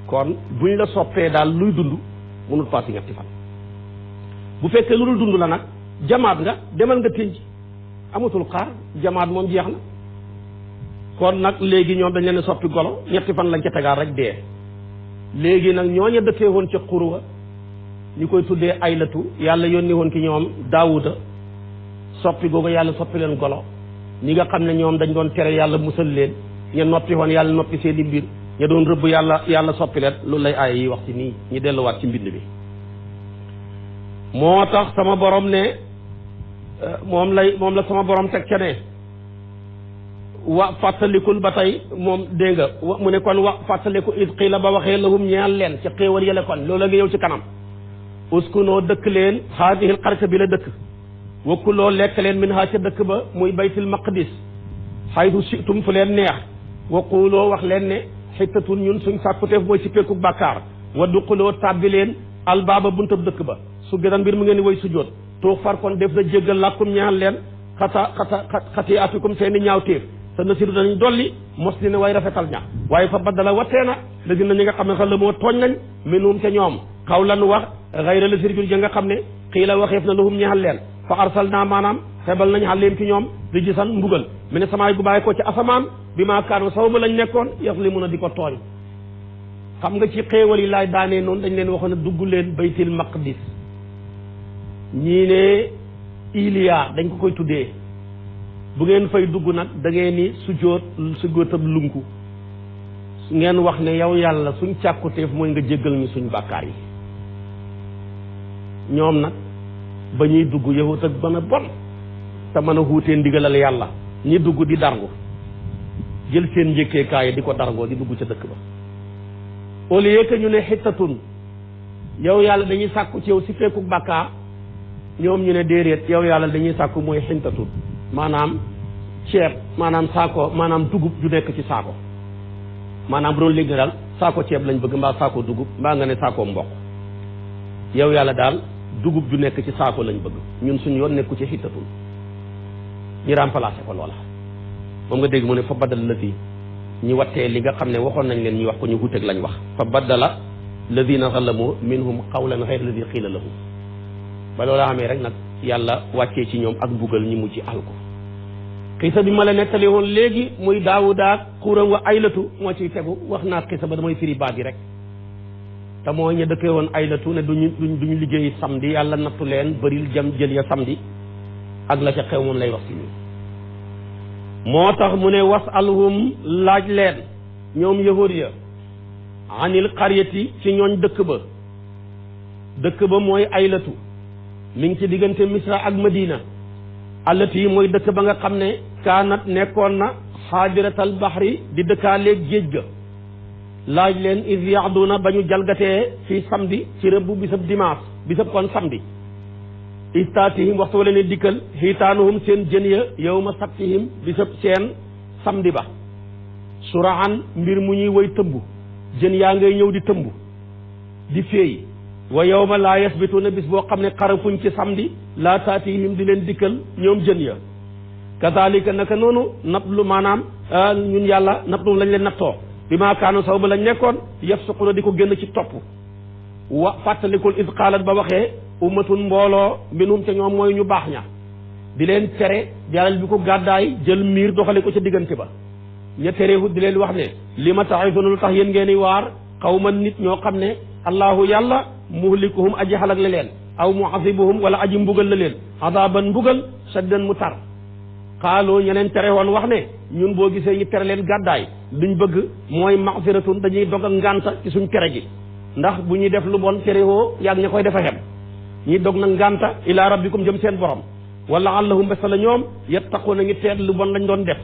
kon buñ la soppee daal luy dund mënul passé ñetti fan bu fekkee lu dul dund la nag jamaat nga demal nga téeñ ji amatul xaar jamaat moom jeex na kon nag léegi ñoom dañ leen soppi golo ñetti fan lañ ca tegaat rek dee léegi nag ñooña dëkkee woon ca xurwa ñu koy tuddee Aylatu yàlla yónni woon ki ñoom Daawuda soppi googu yàlla soppi leen golo ñi nga xam ne ñoom dañ doon tere yàlla musal leen ña noppi woon yàlla noppi seen i mbir ña doon rëbb yàlla soppi leen loolu lay aaya yi wax ci nii ñu delluwaat ci mbind bi moo tax sama borom ne moom la sama borom teg ca ne wa fàttalikul ba tey moom dégg nga mu ne kon wa fàttaliku it xii la ba waxee lahum ñeel leen ca xéewal yële kon loolu la nga ñëw ci kanam uskunoo dëkk leen haadihil qarya bi la dëkk wakkuloo lekk leen min ha ca dëkk ba muy baytul maqdis haytu situm fu leen neex waquloo wax leen ne xittatun ñun suñ sàkkuteef mooy si pekku bàkkaar wa duquloo tàbbi leen albaaba buntab dëkk ba su gëdan mbir mu ngeen di way sujjóot tuux far kon def na jéggal làkkum ñaan leen xati atikum seeni ñaawteef sa nasiru danañ dolli mos li ne way rafetal ña waaye fa baddala wattee na la dina ñi nga xam ne xa la moo tooñ nañ minhum ca ñoom xawlan wax xayra la sirjul ja nga xam ne xii la waxeef na lahum ñeexal leen fa arsalna maanaam xebal nañ xaleem ci ñoom di gisan mbugal mi ne samaay gu bàyyi ko ci asamaan bi maa kaanu saw ba lañ nekkoon yaxlimuuna di ko tooñ xam nga ci xéewal yi laay daanee noonu dañ leen waxoon ne dugg leen baytil maqdis ñii ne Iliya dañ ko koy tuddee bu ngeen fay dugg nag da ngeen ni sujjóotab lunku ngeen wax ne yow yàlla suñ càkkuteef mooy nga jéggal ñu suñ bàkkaar yi ñoom nag ba ñuy dugg yahut ak bana bon te mën a xuutee ndigalal yàlla ñi dugg di darngu jël seen njëkkeekaay di ko darngoo di dugg ca dëkk ba au lieu que ñu ne xittatun yow yàlla dañuy sàkku ci yow si feeku bàkkaar ñoom ñu ne déedéet yow yàlla dañuy sàkku mooy xintatun maanaam ceeb maanaam saako maanaam dugub ju nekk ci saako maanaam bu doon léegi daal saako ceeb lañ bëgg mbaa saako dugub mbaa nga ne saako mboq yow yàlla daal dugub ju nekk ci saako lañ bëgg ñun suñu yoon nekku ci xittatun ñu remplacé ko loola moom nga dégg mu ne fa baddala lati ñi wattee li nga xam ne waxoon nañ leen ñu wax ko ñu wuteeg lañ wax fa baddala ladina zalamu minhum qawlan ghayra alladi qiila lahum ba loola xamee rek nag yàlla wàccee ci ñoom ak mbugal ñi mujj alko xisa bi ma la nettali woon léegi muy daawuda ak xuuram wa aylatu moo ciy tegu wax naa xisa ba damay firi baat yi rek te moo ñu dëkkee woon aylatu ne duñu liggéey samedi yàlla nattu leen bëril jël ya samedi ak la ca xew moom lay wax ci ñun moo tax mu ne wasalhum laaj leen ñoom yahud ya anil qaryati ci ñooñ dëkk ba mooy aylatu mi ngi ci diggante misra ak madina allati mooy dëkk ba nga xam ne kaanat nekkoon na xaadiratal bahri di dëkkaaleeg géej ga laaj leen is yaaduna ba ñu jalgatee fii samedi ci rëbb bisab dimanche bisab kon samedi istatihim waxtu wala ne dikkal xiitaanuhum seen jën ya yawma sabtihim bisab seen samedi ba suraan mbir mu ñuy woy tëmb jën yaa ngay ñëw di tëmb di féey wa yawma laa yasbituuna bis boo xam ne xarafuñ ci samedi laa taatihim di leen dikkal ñoom jën ya kazalika naka noonu napp lu maanaam ñun yàlla napp lu lañ leen nattoo bi maa kaanu saw ba lañ nekkoon yafsuquna di ko génn ci topp wa fàttalikul is qaalat ba waxee ummatun mbooloo minhum ca ñoom mooy ñu baax ña di leen tere jaral bi ko gàddaay jël miir doxale ko ca diggante ba ña terewut di leen wax ne li ma taxisuna lu tax yéen ngeen di waar xawman nit ñoo xam ne allahu yàlla muhlikuhum aji xalak la leen aw muasibuhum wala aji mbugal la leen adaban mbugal saddan mu tar xaaloo ñeneen tere woon wax ne ñun boo gisee ñu tere leen gàddaay luñ bëgg mooy maxfiratun dañuy dog ak ngànta ci suñ tere gi ndax bu ñuy def lu bon terewoo yàgg ña koy defa xem ñi dog na ngànta ila rabbikum jëm seen borom wala allahum bés la ñoom yattaquna ngi teet lu bon lañ doon def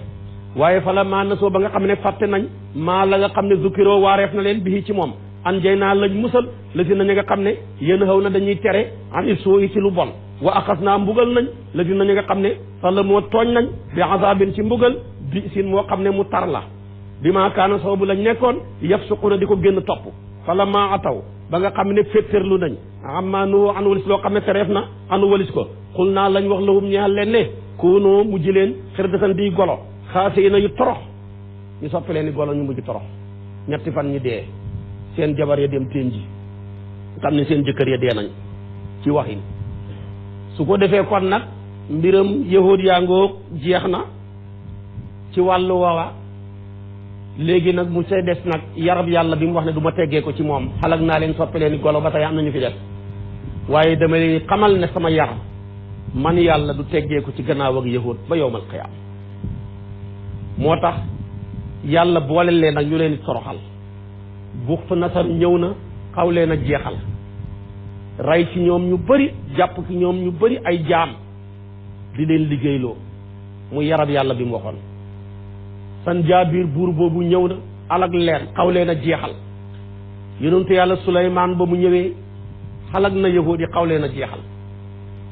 waaye fala maa nasoo ba nga xam ne fàtte nañ maa la nga xam ne zukiroo waareef na leen bii ci moom an jay naa lañ musal la si nañu nga xam ne yéen xaw na dañuy tere an isoo yi ci lu bon wa axas naa mbugal nañ la si nañu nga xam ne fala moo tooñ nañ bi azabin ci mbugal bi sin moo xam ne mu tar la bi maa kaana saw bu lañ nekkoon yafsuquna di ko génn topp fala maa ataw ba nga xam ne féttéerlu nañ amma nu anu walis loo xam ne tereef na anu walis ko xul naa lañ wax lahum ñeexal leen ne koonoo mujj leen xirdatan di golo xaase na yu torox ñu soppi leen ni golo ñu mujj torox ñetti fan ñi dee seen jabar ya dem teen ji xam ne seen jëkkër ya dee nañ ci waxin su ko defee kon nag mbiram yahood yaa ngoo jeex na ci wàllu woowa léegi nag mu see des nag yarab yàlla bi mu wax ne du ma teggee ko ci moom xalak naa leen soppi leen ni golo ba tey am nañu fi des waaye dama leen xamal ne sama yaram man yàlla du teggee ko ci gannaaw ak yahood ba yowmal qiyaam moo tax yàlla boole leen nag ñu leen di toroxal buxtu nasar ñëw na xaw leen a jeexal rey ci ñoom ñu bëri jàpp ci ñoom ñu bëri ay jaam di leen liggéeyloo mu yarab yàlla bi mu waxoon san jaabiir buur boobu ñëw na alag leen xaw leen a jeexal yonentu yàlla Suleymaan ba mu ñëwee xalag na yahuud yi xaw leen a jeexal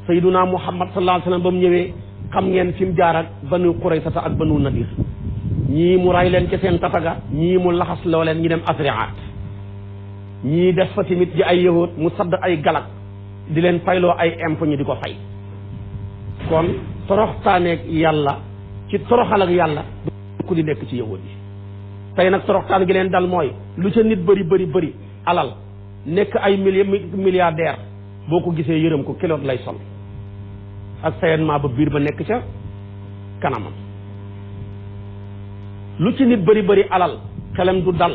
sayyiduna Muhammad sallallahu alayhi wa sallam ba mu ñëwee xam ngeen fi mu jaar ak banu Quraysata ak banu Nadir ñii mu ray leen ca seen tataga ñii mu laxas loo leen ñu dem Asriaat ñii def fa tamit ji ay yahuud mu sadd ay galak di leen fayloo ay impôt ñu di ko fay kon toroxtaaneeg yàlla ci toroxal ak yàlla ku di nekk ci yahud yi tey nag toroxtaan gi leen dal mooy lu ca nit bëri alal nekk ay milliardaire boo ko gisee yërëm ko kiloot lay sol ak sayenment ba biir ba nekk ca kanamam lu ci nit bëri alal xelam du dal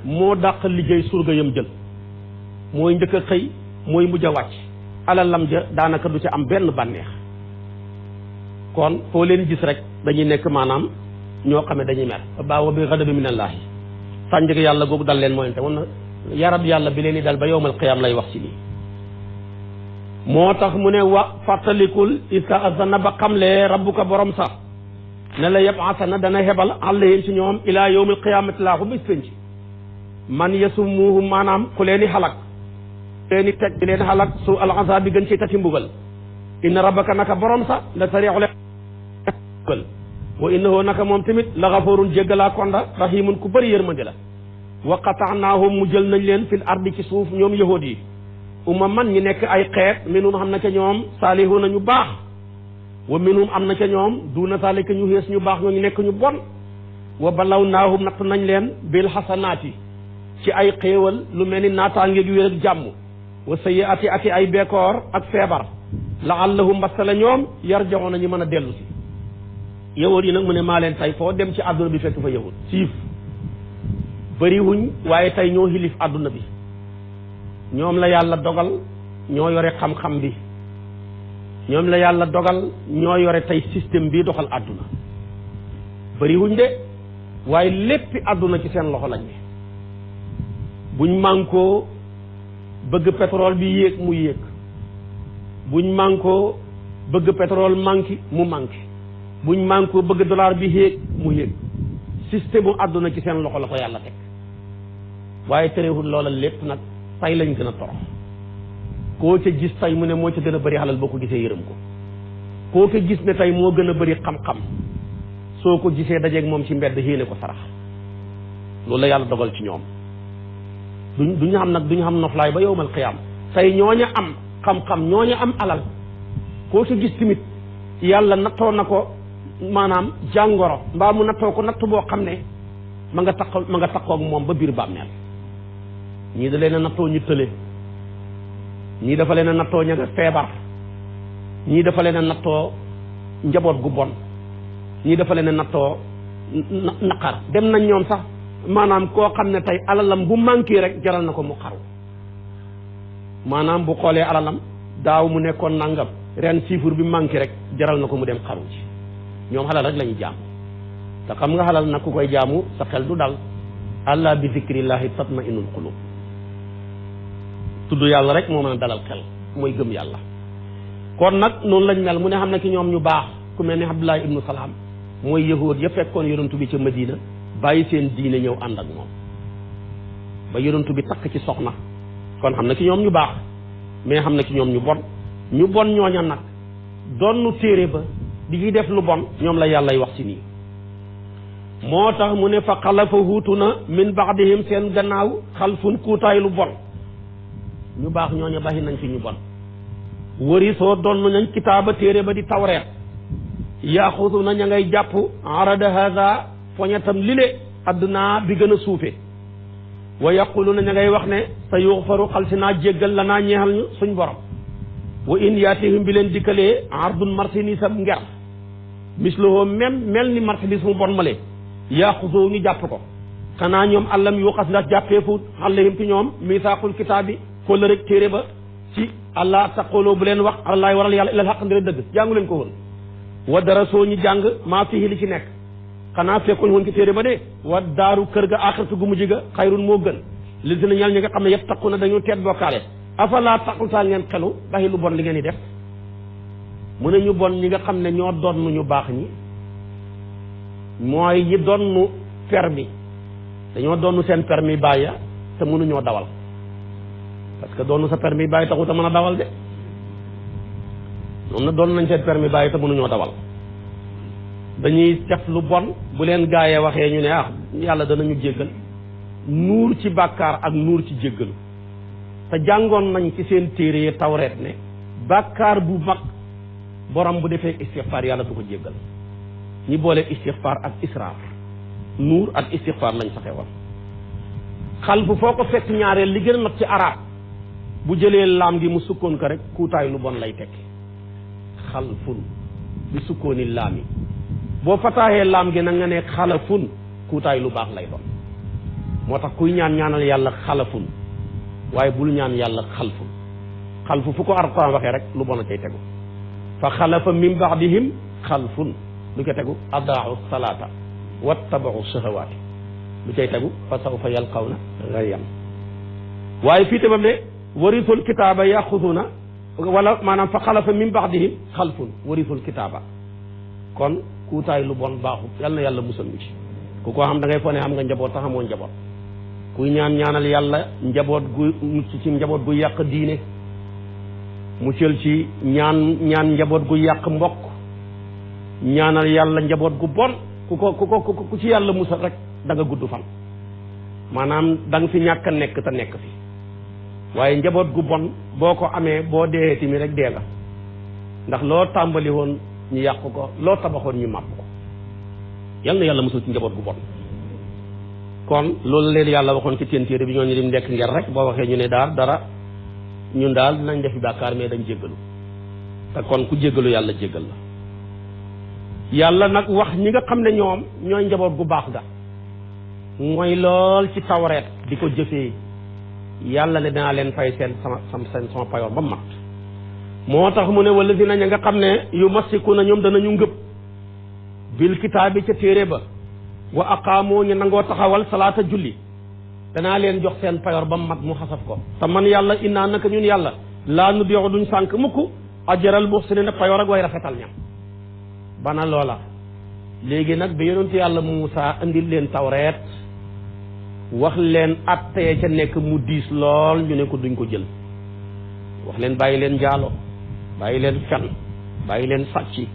moo dàq liggéey surga yam jël mooy njëkk a xëy mooy mujj a wàcc alal lam ja daanaka du ci am benn bànneex kon foo leen gis rek dañuy nekk maanaam ñoo xam ne dañuy mer baawa bi ghadabi minallaahi sànjëg yàlla googu dal leen mooy te woon na yarab yàlla bi leen di dal ba yowmal qiyaam lay wax ci lii moo tax mu ne wa fàttalikul istaazana ba xamle rabbuka borom sax ne la yab'asana dana hebal alayhim ci ñoom ilaa yawmil qiyaamati laa ko bis penc man yasumuhum maanaam ku leen di xalak leen i teg di leen xalak su al azab bi gën ci tati mbugal inna rabbaka naka borom sax la sariixul mbugal wa innahu naka moom tamit la gafuurun jéggalaa konda rahimun ku bëri yërmande la wa qata'naahum mu jël nañ leen fil ardi ci suuf ñoom yahuud yi man ñi nekk ay xeet minhum xam na ca ñoom saalihuuna ñu baax wa minhum am na ca ñoom duuna saalika ñu xees ñu baax ñooñu nekk ñu bon wa balawnaahum natt nañ leen bil xasanaati ci ay xéewal lu mel ni naataangeeg wér ak jàmm wa sayyi'aati ak ay bekoor ak feebar la'allahum mbasta la ñoom yarji'uuna ñu mën a dellu si yahuud yi nag mu ne maa leen tey foo dem ci àdduna bi fekk fa yahuud siif bëriwuñ waaye tey ñoo xilif àdduna bi ñoom la yàlla dogal ñoo yore xam-xam bi ñoom la yàlla dogal ñoo yore tey système bii doxal àdduna bëriwuñ de waaye léppi àdduna ci seen loxo lañ ne buñ mànkoo bëgg pétrole bi yéeg mu yéeg buñ mànkoo bëgg pétrole manqué mu manqué buñ mànkoo bëgg dollar bi yéeg mu yéeg système bu àdduna ci seen loxo la ko yàlla teg waaye terewul loola lépp nag tay lañ gën a torox koo ca gis tay mu ne moo ca gën a bëri xalal boo ko gisee yërëm ko koo ko gis ne tey moo gën a bëri xam-xam soo ko gisee dajeeg moom ci mbedd yéene ko sarax loolu la yàlla dogal ci ñoom duñu xam noflaay ba yowmal qiyaam tey ñooña am xam-xam ñooña am alal koo ca gis tamit yàlla nattoo na ko maanaam jàngoro mbaa mu nattoo ko natt boo xam ne ma nga takkoog moom ba biir bàmmeel ñii da leen a nattoo ñu tële ñii dafa leen a nattoo ña nga feebar ñii dafa leen a nattoo njaboot gu bon ñii dafa leen a nattoo naqar dem nañ ñoom sax maanaam koo xam ne tey alalam bu manqué rek jaral na ko mu xaru maanaam bu xoolee alalam daaw mu nekkoon nangam ren chiffre bi manqué rek jaral na ko mu dem xaru ci ñoom xalal rek la ñu jaamu te xam nga xalal nag ku koy jaamu sa xel du dal allah bi zikrillahi tatma'innul qulub tudd yàlla rek moo mën a dalal xel mooy gëm yàlla kon nag noonu lañ mel mu ne xam ne ki ñoom ñu baax ku mel ni Abdullah ibnu Salaam mooy yahuud ya fekkoon yonantu bi ca Madina bàyyi seen diine ñëw ànd ak moom ba yonantu bi takk ci soxna kon xam na ki ñoom ñu baax mais xam na ki ñoom ñu bon ñooña nag doonu téere ba di ci def lu bon ñoom la yàllay wax ci nii moo tax mu ne fa xalafa huutu na min ba'dihim seen gannaaw xalfun kuutaay lu bon ñu baax ñooña baxi nañ fi ñu bon wëri soo doon nañ kitaaba téere ba di tawreet yaaxutu na ña ngay jàpp arada hada poñetam lile adduna bi gën a suufe wa yaquluna ña ngay wax ne sa yuxfaru xal si naa jéggal la naa ñeexal ñu suñ borom wa in yaatihim bi leen dikkalee ardun marchandise am nger misluhu même mel ni marchandise mu bon male yaaxutu ñu jàpp ko xanaa ñoom àllam yu xas ndax jàppee fu alayhim ci ñoom misaaqul kitaabi ko la rek téere ba ci allah taquloo bu leen wax allaay waral yàlla ilal xaq ndire dëgg jàngu leen ko woon wa dara soo ñu jàng maa fihi li ci nekk xanaa fekkuñ woon ci téere ba de wa daaru kër ga axiratu gu mujj ga xayrun moo gën li dina ñal ñi nga xam ne yëpp taqu na dañu teet bokkaale afala taqul saa ngeen xelu baxi lu bon li ngeen di def mu ne ñu bon ñi nga xam ne ñoo doon ñu baax ñi mooy ñi doon permis dañoo doon seen permis bàyyi te mënuñoo dawal parce que doon sa permis bàyyi taxu te mën a dawal de ñoom na doon nañ seen permis bàyyi te mënuñoo dawal dañuy def lu bon bu leen gaayee waxee ñu ne yàlla danañu jéggal nuur ci bàkkaar ak nuur ci jéggalu te jàngoon nañ ci seen téere yi tawreet ne bàkkaar bu mag borom bu defee istixfaar yàlla du ko jéggal ñi boole istixfaar ak israar nuur ak istixfaar lañ saxe woon xalfu foo ko fekk ñaareel li gën a not ci arab bu jëlee laam gi mu sukkoon ko rek kuutaay lu bon lay tekki xalfun bi sukkooni laam yi boo fataaxee laam gi nag nga ne xalafun kuutaay lu baax lay doon moo tax kuy ñaanal yàlla xalafun waaye bul ñaan yàlla xalfun xalfu fu ko Alxuraan waxee rek lu bon a cay tegu fa xalafa min baadihim xalfun lu ca tegu adaau salaata wattabau shahawaati lu cay tegu fa sawfa yalqawna gayyan waaye fii tamam ne warisul kitaaba yaxuduuna wala maanaam fa xalafa min baadihim xalfun warisul kitaaba kon kuutaay lu bon baaxut yal na yàlla musal ñu ci ku ko xam da ngay foo ne am nga njaboot tax amoo njaboot kuy ñaanal yàlla njaboot gu mucc ci njaboot gu yàq diine muccal ci ñaan njaboot gu yàq mbokk ñaanal yàlla njaboot gu bon ku ci yàlla musal rek da nga gudd fan maanaam da nga fi ñàkk a nekk te nekk fi waaye njaboot gu bon boo ko amee boo dee tamit rek dee nga ndax loo tàmbali woon ñu yàq ko loo tabaxoon ñu màbb ko yal na yàlla musal ci njaboot gu bon kon loolu leen yàlla waxoon ci seen téere bi ñooñu dim nekk nger rek boo waxee ñu ne daal dara ñun daal dinañ defi bàkkaar mais dañ jéggalu te kon ku jéggalu yàlla jéggal la yàlla nag wax ñi nga xam ne ñoom ñooy njaboot gu baax ga mooy lool ci tawreet di ko jëfee yàlla ne dinaa leen fay seen sama payoor ba mat moo tax mu ne wala dina ña nga xam ne yu masiku na ñoom danañu ngëb bil kitaabi ca téere ba wa aqaamoo ñu nangoo taxawal salaata julli danaa leen jox seen payoor ba mat mu xasaf ko te man yàlla innaa naka ñun yàlla laa nu diixu duñ sànk mukk ajral muhsiniina payoor ak way rafetal ñam bana loola léegi nag bi yonentu yàlla Muusaa indil leen tawreet wax leen attee ca nekk mu diis lool ñu ne ko duñ ko jël wax leen bàyyi leen njaalo bàyyi leen fen bàyyi leen sàcc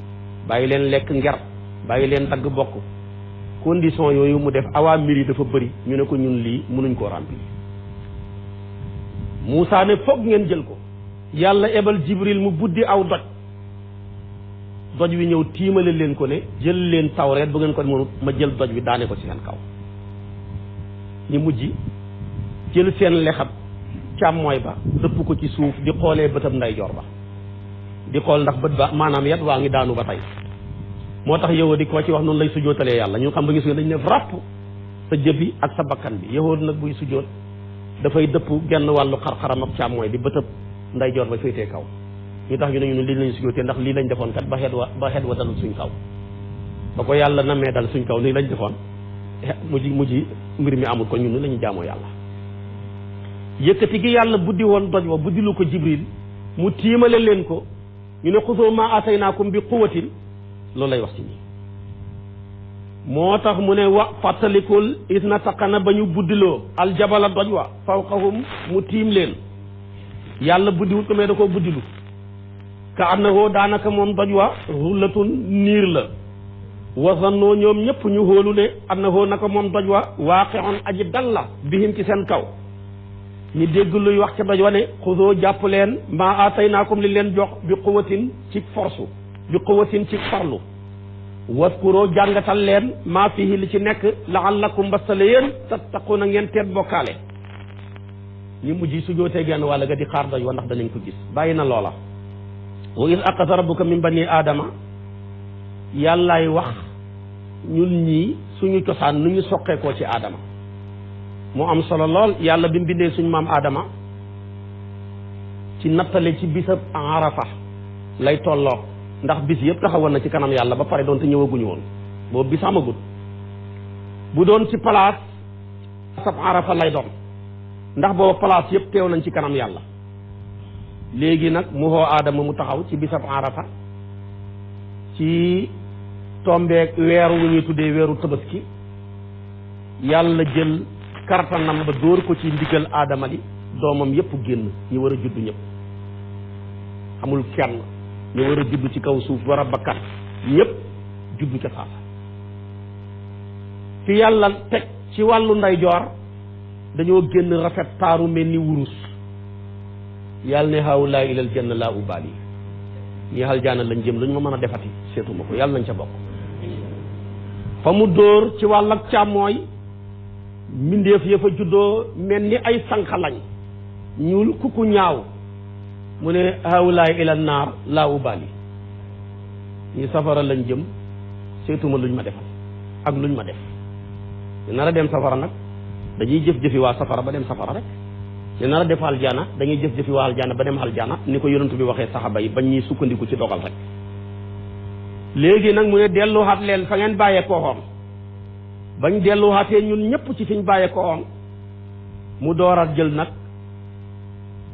bàyyi leen lekk nger bàyyi leen dagg bokk condition yooyu mu def awaamir yi dafa bëri ñu ne ko ñun lii mënuñ koo remplir Muusaa ne foog ngeen jël ko yàlla ebal Jibril mu buddi aw doj wi ñëw tiimale leen ko ne jël leen tawreet bu ngeen ko mënut ma jël doj wi daane ko ci seen kaw ñu mujj jël seen lexab càmmooy ba dëpp ko ci suuf di xoolee bëtam ndeyjoor ba di xool ndax bët ba maanaam yat waa ngi daanu ba tey moo tax yow di ko ci wax noonu lay sujootalee yàlla ñu xam ba ngi sujjoot dañ ne ràpp sa jëbi ak sa bakkan bi yow nag buy sujjoot dafay dëpp genn wàllu xar-xaram ak càmmooy bi bëtëb ndeyjoor ba féetee kaw ñu tax ñu ne ñu lii lañu sujjootee ndax lii lañ defoon kat ba xeet wa dalul suñ kaw ba ko yàlla namee dal suñ kaw lii lañ defoon mujj mbir mi amul ko ñun la ñu jaamoo yàlla yëkkati gi yàlla buddi woon doj wa buddilu ko Jibril mu tiimale leen ko ñu ne xusoo maa ataynaakum bi quwwatin loolu lay wax ci ñi moo tax mu ne wa fàttalikul is na taqana ba ñu buddiloo aljabala doj wa fawqahum mu tiim leen yàlla buddiwut ko mais da koo buddilu ka annahoo daanaka moom doj wa rullatun niir la wasannoo ñoom ñëpp ñu hóolu ne annahoo naka moom doj wa waaqi'un aji dal la bihim ci seen kaw ñu dégg luy wax ca doj wa ne xusoo jàpp leen maa aataynaakum li leen jox bi quwwatin ci force bi quwwatin ci farlu waskuroo jàngatal leen maa fihi li ci nekk la'allakum mbastale yéen tattaquuna ngeen teet bokkaale ñu mujj su jootee genn wàll ga di xaar doj wa ndax danañ ko gis bàyyi na loola wa iz aqasa rabbuka min bani aadama yàllaay wax ñun ñii suñu cosaan nu ñu soqeekoo ci aadama mu am solo lool yàlla bi mu bindee suñu maam aadama ci nattale ci bisab arafa lay tolloo ndax bis yëpp taxawoon na ci kanam yàlla ba pare doon te ñëwaguñu woon boobu bis amagut bu doon ci place sab arafa lay doon ndax boobu place yëpp teew nañ ci kanam yàlla léegi nag mu xoo aadama mu taxaw ci bisab arafa ci tombeek weeru wu ñuy tuddee weeru tabaski yàlla jël kartanam ba dóor ko ci ndigal aadama li doomam yëpp génn ñu war a judd ñëpp amul kenn ñu war a judd ci kaw suuf war a bakkat ñëpp judd ca saasa fi yàlla teg ci wàllu ndeyjoor dañoo génn rafet taaru mel ni wurus yàlla ne haawulaa ilal janna laa ubaali ñi xal jaana lañ jëm lu ñu ma mën a defati seetuma ko yàlla nañ ca bokk fa mu dóor ci wàll ak càmmooy mbindeef ya fa juddoo mel ni ay sànq lañ ñuul kuku ñaaw mu ne hawlaay ila naar laa ubaali ñi safara lañ jëm seetuma luñ ma defal ak luñ ma def ñu nar a dem safara nag dañuy jëf-jëfi waa safara ba dem safara rek ñu nar a def aljana dañuy jëf-jëfi waa aljana ba dem aljana ni ko yonent bi waxee saxaba yi bañ ñuy sukkandiku ci dogal rek léegi nag mu ne delluwaat leen fa ngeen bàyyee koo xoon bañ delluwaatee ñun ñëpp ci fiñ bàyyee koo xoon mu dooral jël nag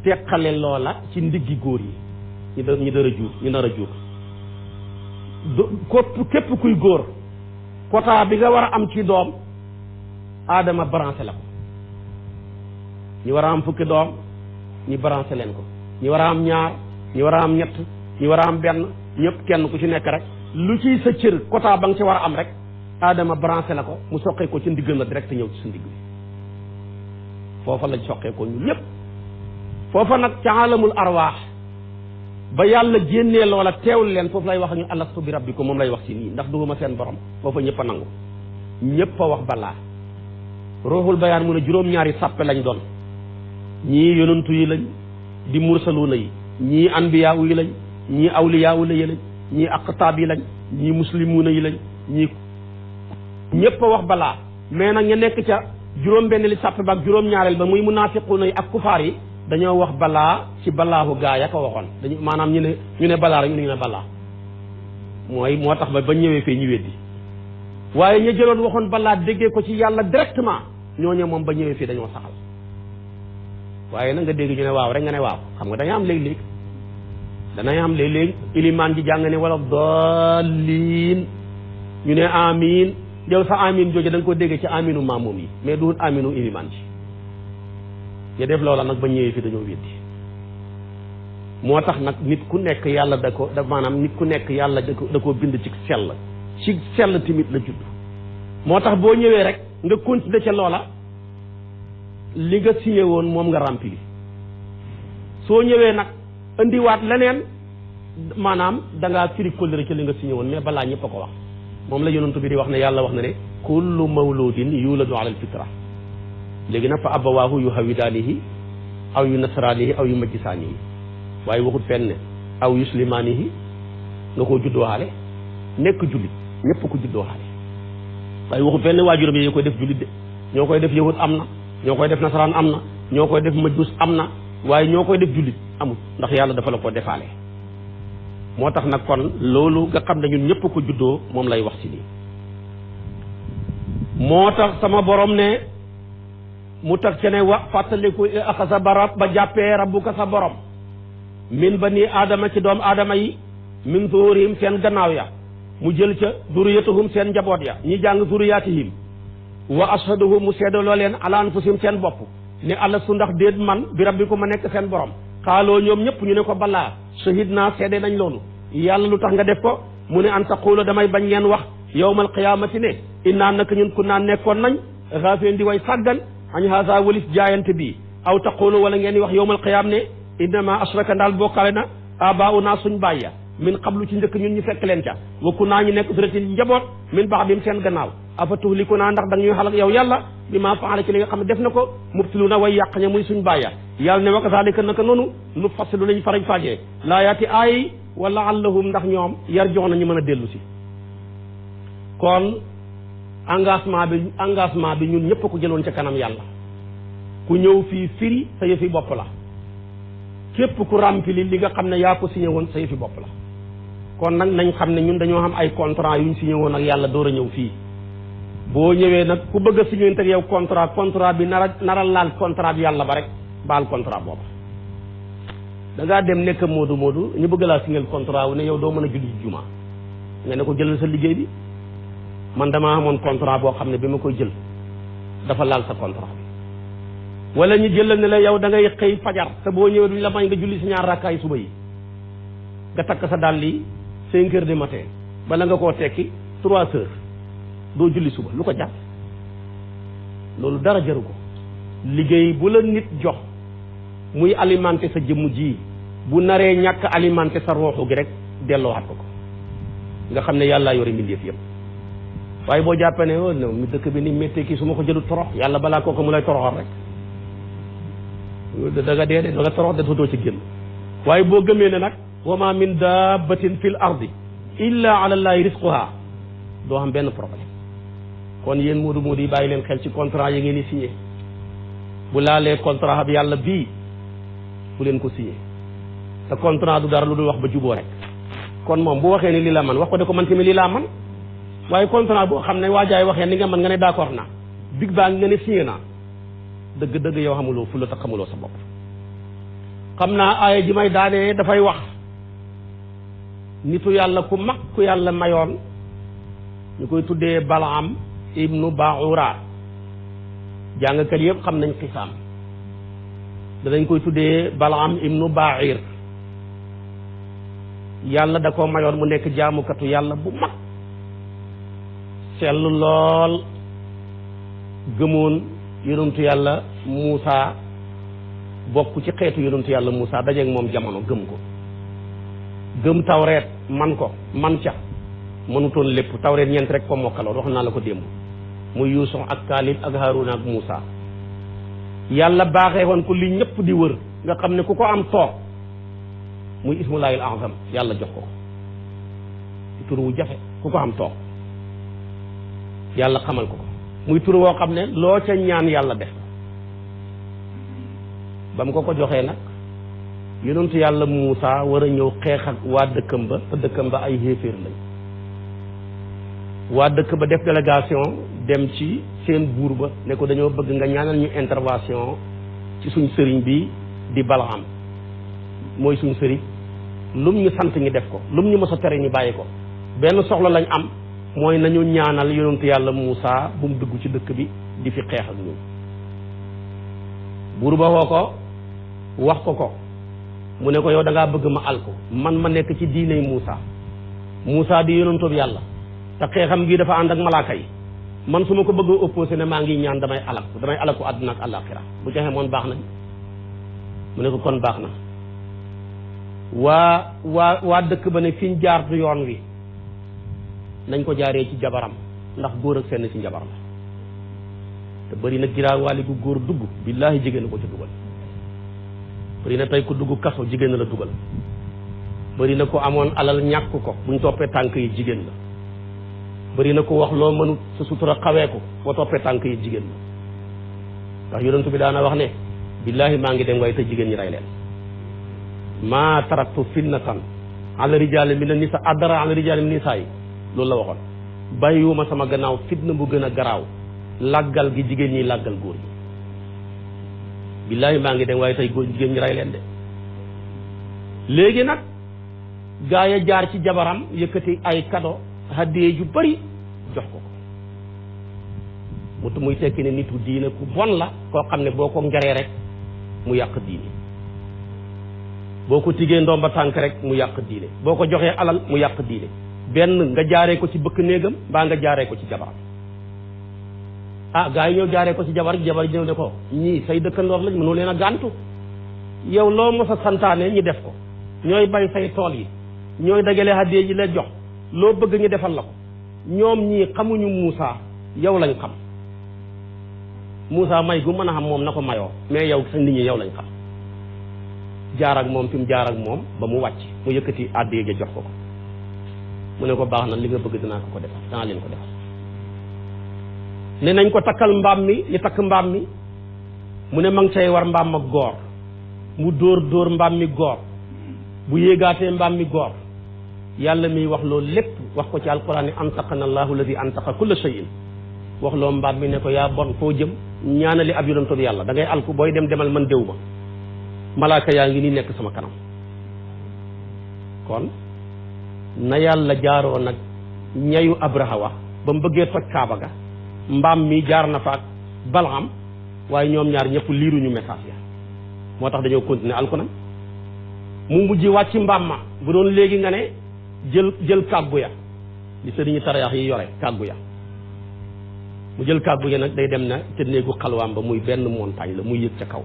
teqale loola ci ndiggi góor yi ñu nar a jur képp kuy góor quota bi nga war a am ci doom aadama branché la ko ñi war a am fukki doom ñi branché leen ko ñi war a am ñaar ñi war a am ñett ñi war a am benn ñëpp kenn ku ci nekk rek lu ciy sa cër quota ba nga ci war a am rek aadama branché la ko mu soqee ko ci ndigg la direct ñëw ci sa ndigg bi foofa lañ soqee ko ñun ñëpp foofa nag ca alamul arwaax ba yàlla génnee loola teewul leen foofu lay wax ak ñu alastu bi rabbikum moom lay wax ci nii ndax duguma seen borom foofa ñëpp a nangu ñëpp a wax balaa ruuxul bayaan mu ne juróom-ñaari sàppe lañ doon ñii yonantu yi lañ di mursaluuna yi ñii anbiyaawu yi lañ ñii awliyaawu yi lañ ñii aqtaab yi lañ ñii muslimuuna yi lañ ñii ñëpp a wax balaa mais nag ña nekk ca juróom-benn li sàppe ba ak juróom-ñaareel ba muy munaafiquuna yi ak kufaar yi dañoo wax balaa ci balaahu gaa ya ko waxoon dañu maanaam ñu ne balaa rek ñu ne balaa mooy moo tax ba ñëwee fee ñu weddi waaye ña jëloon waxoon balaa déggee ko ci yàlla directement ñooñu moom ba ñëwee fii dañoo saxal waaye nag nga dégg ñu ne waaw rek nga ne waaw xam nga dañu am léeg-léeg danañ am léeg-léeg ilimaan ji jàng ne wala daalliin ñu ne amiin yow sa amiin jooju da nga ko déggee ci aminu maamoom yi mais duhul aminu ilimaan ji ñu def loola nag ba ñëwee fi dañoo weddi moo tax nag nit ku nekk yàlla maanaam nit ku nekk yàlla da koo bind ci sell timit la judd moo tax boo ñëwee rek nga continuer ca loola li nga signé woon moom nga rempli soo ñëwee nag indiwaat leneen maanaam da ngaa firi kóllëre ci li nga signé woon mais balaa ñëpp a ko wax moom la yonent bi di wax ne yàlla wax na ne kullu mawludin yuladu ala alfitra léegi nag fa abawaahu yu hawidaanihi aw yu nasraanihi aw yu majjisaanihi waaye waxut fenn aw yuslimaanihi nga koo juddoowaale nekk jullit ñëpp ko juddoowaale waaye waxut fenn waajuram yi koy def jullit de ñoo koy def yahud am na ñoo koy def nasaraan am na ñoo koy def majus am na waaye ñoo koy def jullit amul ndax yàlla dafa la ko defaale moo tax nag kon loolu nga xam ne ñun ñëpp ko juddoo moom lay wax ci nii moo tax sama borom ne mu tag ca ne wa fàttaliku axasa barab ba jàppee rabbuka sa borom min bani aadama ci doom aadama yi min zuhurihim seen gannaaw ya mu jël ca duriyatuhum seen njaboot ya ñi jàng zuriyatihim wa ashhaduhum mu seedaloo leen ala anfusihim seen bopp ne alastu ndax déet man bi rabbikum ma nekk seen borom xaaloo ñoom ñëpp ñu ne ko balaa shahid naa seede nañ loolu yàlla lu tax nga def ko mu ne an taqulu damay bañ ngeen wax yawmal qiyaamati ne innaa naka ñun kunnaa nekkoon nañ xaafeen di way sàggan añ haasa walis jaayante bi aw taqulu wala ngeen di wax yawmal qiyaam ne innama ashraka ndaal bokkale na abaa'unaa suñ bàyya min qablu ci njëkk ñun ñu fekk leen ca wa kunnaa ñu nekk zurriyatin njaboot min ba'dihim seen gannaaw afa tuhlikunaa ndax da nga ñuy xalak yow yàlla bi maa faala ci li nga xam ne def na ko mubtiluuna way yàq ña muy suñ bàyya yàlla ne wa kazaalika naka noonu nu fassilu lañ farañ fàjjee laayaati aay wa la'allahum ndax ñoom yarji'uuna ñu mën a dellu si kon engagement bi ñun ñëpp ko jëloon ca kanam yàlla ku ñëw fii firi sa yëfi bopp la képp ku rempli li nga xam ne yaa ko signé woon sa yëfi bopp la kon nag nañ xam ne ñun dañoo xam ay contrat yuñ signé woon ak yàlla door a ñëw fii boo ñëwee nag ku bëgg a signé ak yow contrat bi nara laal contrat bi yàlla ba rek baal contrat boobu da ngaa dem nekk moodu ñu bëgg laa signé contrat wu ne yow doo mën a julli juma nga ne ko jëlal sa liggéey bi man damaa amoon contrat boo xam ne bi ma koy jël dafa laal sa contrat bi wala ñu jëlal ne la yow da ngay xëy fajar te boo ñëwee duñ la may nga julli si ñaar rakkaay suba yi nga takk sa dàll yi 5 heures du matin bala nga koo tekki 3 heures doo julli suba lu ko jàpp loolu dara jaru ko liggéey bu la nit jox muy alimenter sa jëmm ji bu naree ñàkk alimenter sa rooxu gi rek delloowaat ko nga xam ne yàllaa yore mbindeef yëpp waaye boo jàppee ne oh non mi dëkk bi ni méttee kii su ma ko jëlu torox yàlla balaa kooku mu lay toroxal rek da nga dee de da nga torox de doo ci génn waaye boo gëmee ne nag wa ma min dabbatin fil ardi illa ala llahi risquha doo xam benn problème kon yéen moodu moodu yi bàyyi leen xel ci contrat yi ngeen di signé bu laalee contrat bi yàlla bii bu leen ko signé te contrat du dara lu dul wax ba juboo rek kon moom bu waxee ni lii la man wax ko de ko man tamit lii laa man waaye contrat boo xam ne waajaay waxee ni nga man nga ne d'accord naa big baa nga ne signé naa dëgg-dëgg yow xamuloo fu la tax xamuloo sa bopp xam naa aaya ji may daanee dafay wax nitu yàlla ku mag ku yàlla mayoon ñu koy tuddee Balaam ibnu Baura jàngkat yëpp xam nañ xisaam danañ koy tuddee Balaam ibnu Bair yàlla da ko mayoon mu nekk jaamukatu yàlla bu mag sell lool gëmoon yonentu yàlla Muusa bokk ci xeetu yonentu yàlla Muusa dajeeg moom jamono gëm ko gëm tawreet man ko man ca mënutoon lépp tawreet ñeent rek ko mokkaloon wax naa la ko démb muy Yuusuf ak Kaalib ak Haaruna ak Muusa yàlla baaxee woon ko li ñëpp di wër nga xam ne ku ko am toog muy ismullaahil azam yàlla jox ko tur wu jafe ku ko am toog yàlla xamal ko muy tur woo xam ne loo ca ñaan yàlla def ba mu ko joxee nag yonentu yàlla Muusa war a ñëw xeex ak waa dëkkam ba te dëkkam ba ay xéeféer lañ waa dëkk ba def délégation dem ci seen buur ba ne ko dañoo bëgg nga ñaanal ñu intervention ci suñ sëriñ bi di Balaam mooy suñ sëriñ lum ñu sant ñi def ko lum ñu mës a tere ñu bàyyi ko benn soxla lañ am mooy nañu ñaanal yonentu yàlla Muusa bu mu dugg ci dëkk bi di fi xeex ak ñun buur ba woo ko wax ko mu ne ko yow da ngaa bëgg ma al ko man ma nekk ci diiney Muusa di yonentu yàlla te xeexam gi dafa ànd ak malaaka yi man su ma ko bëgg a opposé ne maa ngi ñaan damay alaku àdduna ak àllaaxira bu joxe moon baax na mu ne ko kon baax na waa dëkk ba ne fi ñu jaar du yoon wi nañ ko jaaree ci jabaram ndax góor ak seen ci njabar la te bëri na giraawaali gu góor dugg billaahi jigéen na ko ci dugal bëri na tey ku dugg kaso jigéen la dugal bëri na ko amoon alal ñàkk ko buñ toppee tànk yi jigéen la bëri na ko wax loo mënut sa sutura xawee ko boo toppee tànk yi jigéen la ndax yonentu bi daana wax ne billaahi maa ngi dem waaye te jigéen ñi rey leen maa taraktu fitnatan ala rijaali mina nisa addara ala rijaali mina nisaa yi loolu la waxoon bàyyiwuma sama gannaaw fitna bu gën a garaaw làggal gi jigéen ñi làggal góor ñi billaahi maa ngi dem waaye tey góor jigéen ñi rey leen de léegi nag gaa ya jaar ci jabaram yëkkati ay kado hadiye yu bari jox ko mutu muy tekki ne nitu diine ku bon la koo xam ne boo ko njaree rek mu yàq diine boo ko tigee ndomba tànk rek mu yàq diine boo ko joxee alal mu yàq diine benn nga jaaree ko ci bëkk néegam mbaa nga jaaree ko ci jabaram gaa yi ñëw jaaree ko ci jabar ñëw ne ko ñii say dëkkandoor lañ mënoo leen a gàntu yow loo mos a santaane ñi def ko ñooy bay say tool yi ñooy dagale hadiye yi leen jox loo bëgg ñu defal la ko ñoom ñii xamuñu Muusa yow lañ xam Muusa may gu mën a xam moom na ko mayoo mais yow sa nit ñi yow lañ xam jaar ak moom fi mu jaar ak moom ba mu wàcc mu yëkkati hadiye ja jox ko mu ne ko baax na li nga bëgg dinaa ko defal danaa leen ko defal ne nañ ko takkal mbaam mi ñu takk mbaam mi mu ne ma ngi cay war mbaam ma góor mu dóor mbaam mi góor bu yéegaatee mbaam mi góor yàlla miy wax loolu lépp wax ko ci alquran ne antaqana allahu alladi antaqa kulla shay'in wax loo mbaam mi ne ko yaa bon foo jëm ñaanali ab yonent bi yàlla da ngay alku booy demal man déw ma malaaka yaa ngi nii nekk sama kanam kon na yàlla jaaroo nag ñayu abraha wax ba mu bëggee toj kaaba ga mbaam mi jaar na fa ak Balaam waaye ñoom ñaar ñëpp liiruñu message ya moo tax dañoo continuer alku nañ mu mujj wàcc mbaam ma bu doon léegi nga ne jël kàggu ya li sëriñu tarayax yi yore kàggu ya mu jël kàggu ya nag day dem na ca néegu xalwaam ba muy benn montagne la muy yëg ca kaw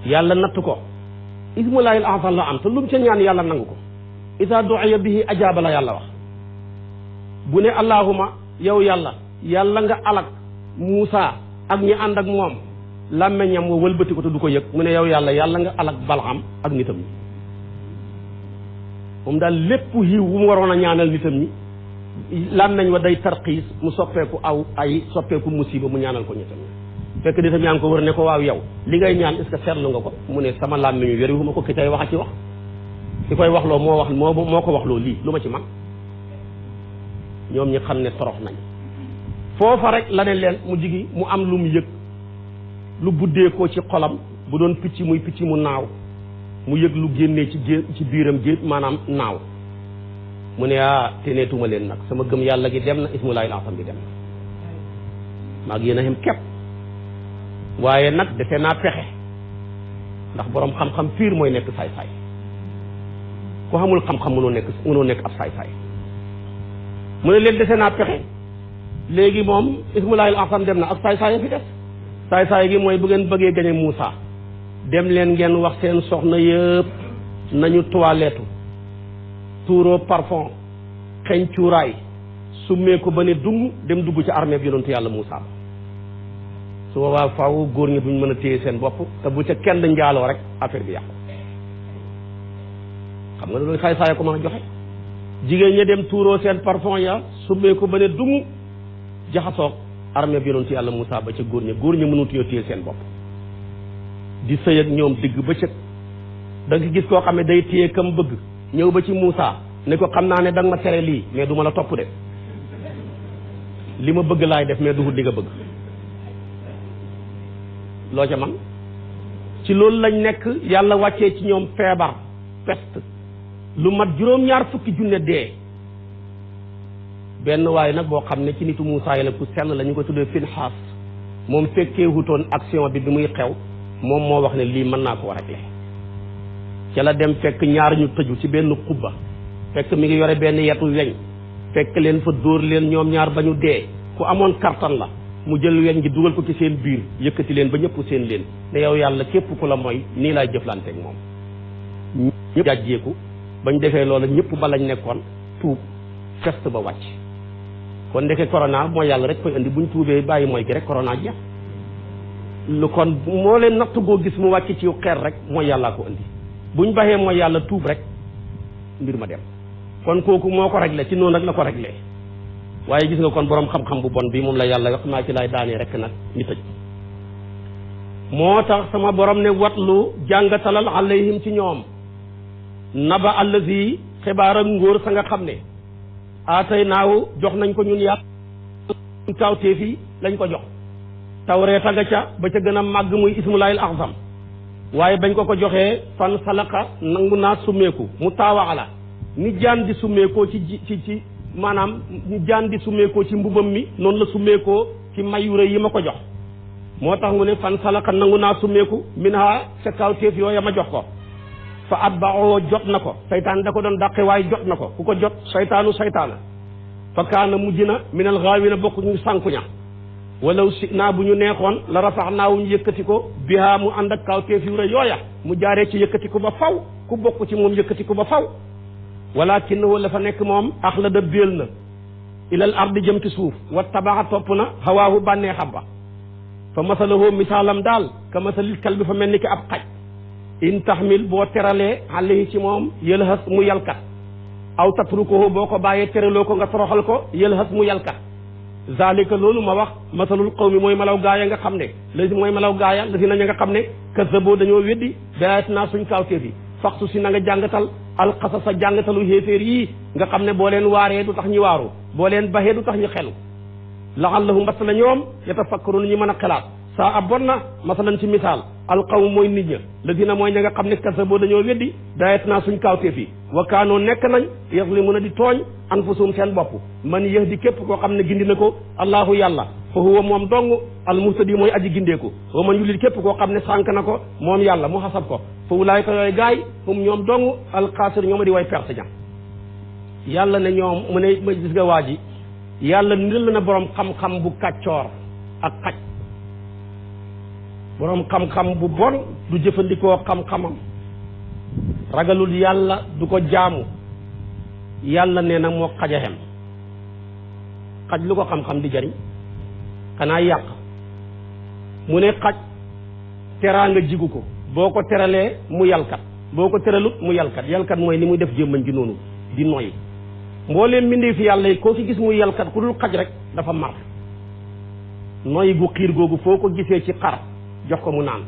yàlla natt ko ismullaahil azam la am te lu mu ca ñaan yàlla nangu ko isa du'iya bihi ajaaba la yàlla wax bu ne allahuma yow yàlla nga alak Muusa ak ñi ànd ak moom làmmeñam wa wëlbati ko te du ko yëg mu ne yow yàlla nga alak Balaam ak nitam ñi moom daal lépp xiiw bu mu waroon a ñaanal nitam ñi làmmeñ wa day tarxiis mu soppeeku soppeeku musiba mu ñaanal ko nitam ñi fekk nitam ñaa ngi ko wër ne ko waaw yow li ngay ñaan est-ce que seetlu nga ko mu ne sama làmmeñ wi wériwuma ko ki tey wax a ci wax ki koy wax loo moo ko wax loo lii lu ma ci man ñoom ñi xam ne torox nañ foofa rek la ne leen mu jigi mu am lu mu yëg lu buddeekoo ci xolam bu doon picc muy picc mu naaw mu yëg lu génnee ci biiram géej maanaam naaw mu ne teneetuma leen nag sama gëm yàlla gi dem na ismulaahil asam bi dem na maag yéen a xem képp waaye nag defe naa pexe ndax boroom xam-xam piir mooy nekk saay-saay ku xamul xam-xam mënoo nekk ab saay-saay mu ne leen defe naa pexe léegi moom ismulaahil asam dem na ak saay-saay fi des saay-saay gi mooy bu ngeen bëggee gañe Muusa dem leen ngeen wax seen soxna yëpp nañu toilette tuuroo parfum xeeñ cuuraay summee ko ba ne dung dem dugg ci armée bi yonentu yàlla Muusa su boobaa faaw góor ñi duñ mën a téye seen bopp te bu ca kenn njaaloo rek affaire bi yàqu xam nga loolu saay-saay ko mën a joxe jigéen ña dem tuuroo seen parfum ya summee ko ba ne dung jaxasoog armée bi yonentu yàlla Muusa ba ca góor ña mënutuyoo téye seen bopp di sëy ak ñoom digg bëccëg da nga gis koo xam ne day téye kam bëgg ñëw ba ci Muusa ne ko xam naa ne da nga ma tere lii mais du ma la topp de li ma bëgg laay def mais du li nga bëgg loo ca man ci loolu lañ nekk yàlla wàccee ci ñoom feebar peste lu mat juróom-ñaar fukki junne dee benn waaye nag boo xam ne ci nitu Muusa yi la ku sell la ñu ko tuddee Finhaas moom fekkee wutoon action bi muy xew moom moo wax ne lii mën naa ko war a régler ca la dem fekk ñaar ñu tëju ci benn xubba fekk mi ngi yore benn yetu weñ fekk leen fa dóor leen ñoom ñaar ba ñu dee ku amoon kartan la mu jël weñ gi dugal ko ci seen biir yëkkati leen ba ñëpp seen leen ne yow yàlla képp ku la mooy nii laay jëflanteeg moom ñëpp jàjjeeku bañ defee loola ñëpp ba lañ nekkoon tuub fest ba wàcc kon ndeke corona mooy yàlla rek koy indi buñ tuubee bàyyi mooy gi rek corona jeex lu kon moo leen natt goo gis mu wàcc ci xeer rek mooy yàllaa ko indi buñ baxee mooy yàlla tuub rek mbir ma dem kon kooku moo ko réglé ci noonu rek la ko réglé waaye gis nga kon borom xam-xam bu bon bi moom la yàlla wax naa ci laay daanee rek nag ñu tëj moo tax sama borom ne watlu jàngatalal alayhim ci ñoom naba allazi xibaar ak ngóor sa nga xam ne aatay naaw jox nañ ko ñun yàq kawteef yi lañ ko jox tawreeta nga ca ba ca gën a màgg muy ismulaahil azam waaye bañ ko joxee fan salaka nangu naa summeeku mu taawaala ni jaan di summeekoo ci maanaam ni jaan di summeekoo ci mbubam mi noonu la summeekoo ci mayure yi ma ko jox moo tax mu ne fan salaka nangu naa summeeku minha ca kawteef yooya ma jox ko fa atba'oo jot na ko saytaan da ko doon dàqe waaye jot na ko ku ko jot saytaana fa kaana mujj na minal gaawina bokk ñu sànku ña walaw si naa bu ñu neexoon la rafax naawu ñu yëkkati ko bihaa mu ànd ak kawteef yu rëy yooya mu jaaree ci yëkkati ko ba faw ku bokk ci moom yëkkati ko ba faw walakinahu la fa nekk moom axlada béel na ilal ardi jëm ci suuf wa tabaxa topp na hawaahu bànnee xam ba fa masalahu misaalam daal ka masalil kal bi fa mel ni ki ab xaj in taxmil boo teralee alayhi ci moom yëlxas mu yalkat aw tatrukuhu boo ko bàyyee teraloo ko nga toroxal ko yëlxas mu yalkat zalika loolu ma wax masalul qawmi mooy malaw gaaya nga xam ne la mooy malaw gaaya la si naña nga xam ne kazzaboo dañoo weddi bayat naa suñ kawteef yi faxsu si na nga jàngatal alxasasa jàngatalu xéeféer yii nga xam ne boo leen waaree du tax ñu waaru boo leen baxee du tax ñu xelu laxallahu mbas la ñoom yatafakkarun ñu mën a xelaat saa a bon na masalan ci misaal alqawm mooy nit ña la dina mooy ña nga xam ne kazzaboo dañoo weddi bayat naa suñ kawteef yi wa kaanoo nekk nañ yazlimuna di tooñ anfusum seen bopp man yahdi képp koo xam ne gindi na ko allahu yàlla fa huwa moom dong almuhtadi mooy aji gindeeku wa man yulil képp koo xam ne sànk na ko moom yàlla mu xasab ko fa ulaayika yooyu gaay hum ñoom dong alxaasir ñoom a di way perte ña yàlla ne ñoom mu ne ma gis nga waa ji yàlla niril na borom xam-xam bu kàccoor ak xaj borom xam-xam bu bon du jëfandikoo xam-xamam ragalul yàlla du ko jaamu yàlla nee na moo xajaxem xaj lu ko xam-xam di jariñ xanaa yàq mu ne xaj teraanga jigu ko boo ko teralee mu yalkat boo ko teralut mu yalkat mooy ni muy def jémmañ gi noonu di noyyi mbooleem mbindee fi yàlla yi koo fi gis muy yalkat ku dul xaj rek dafa mar noyyi gu xiir googu foo ko gisee ci xar jox ko mu naan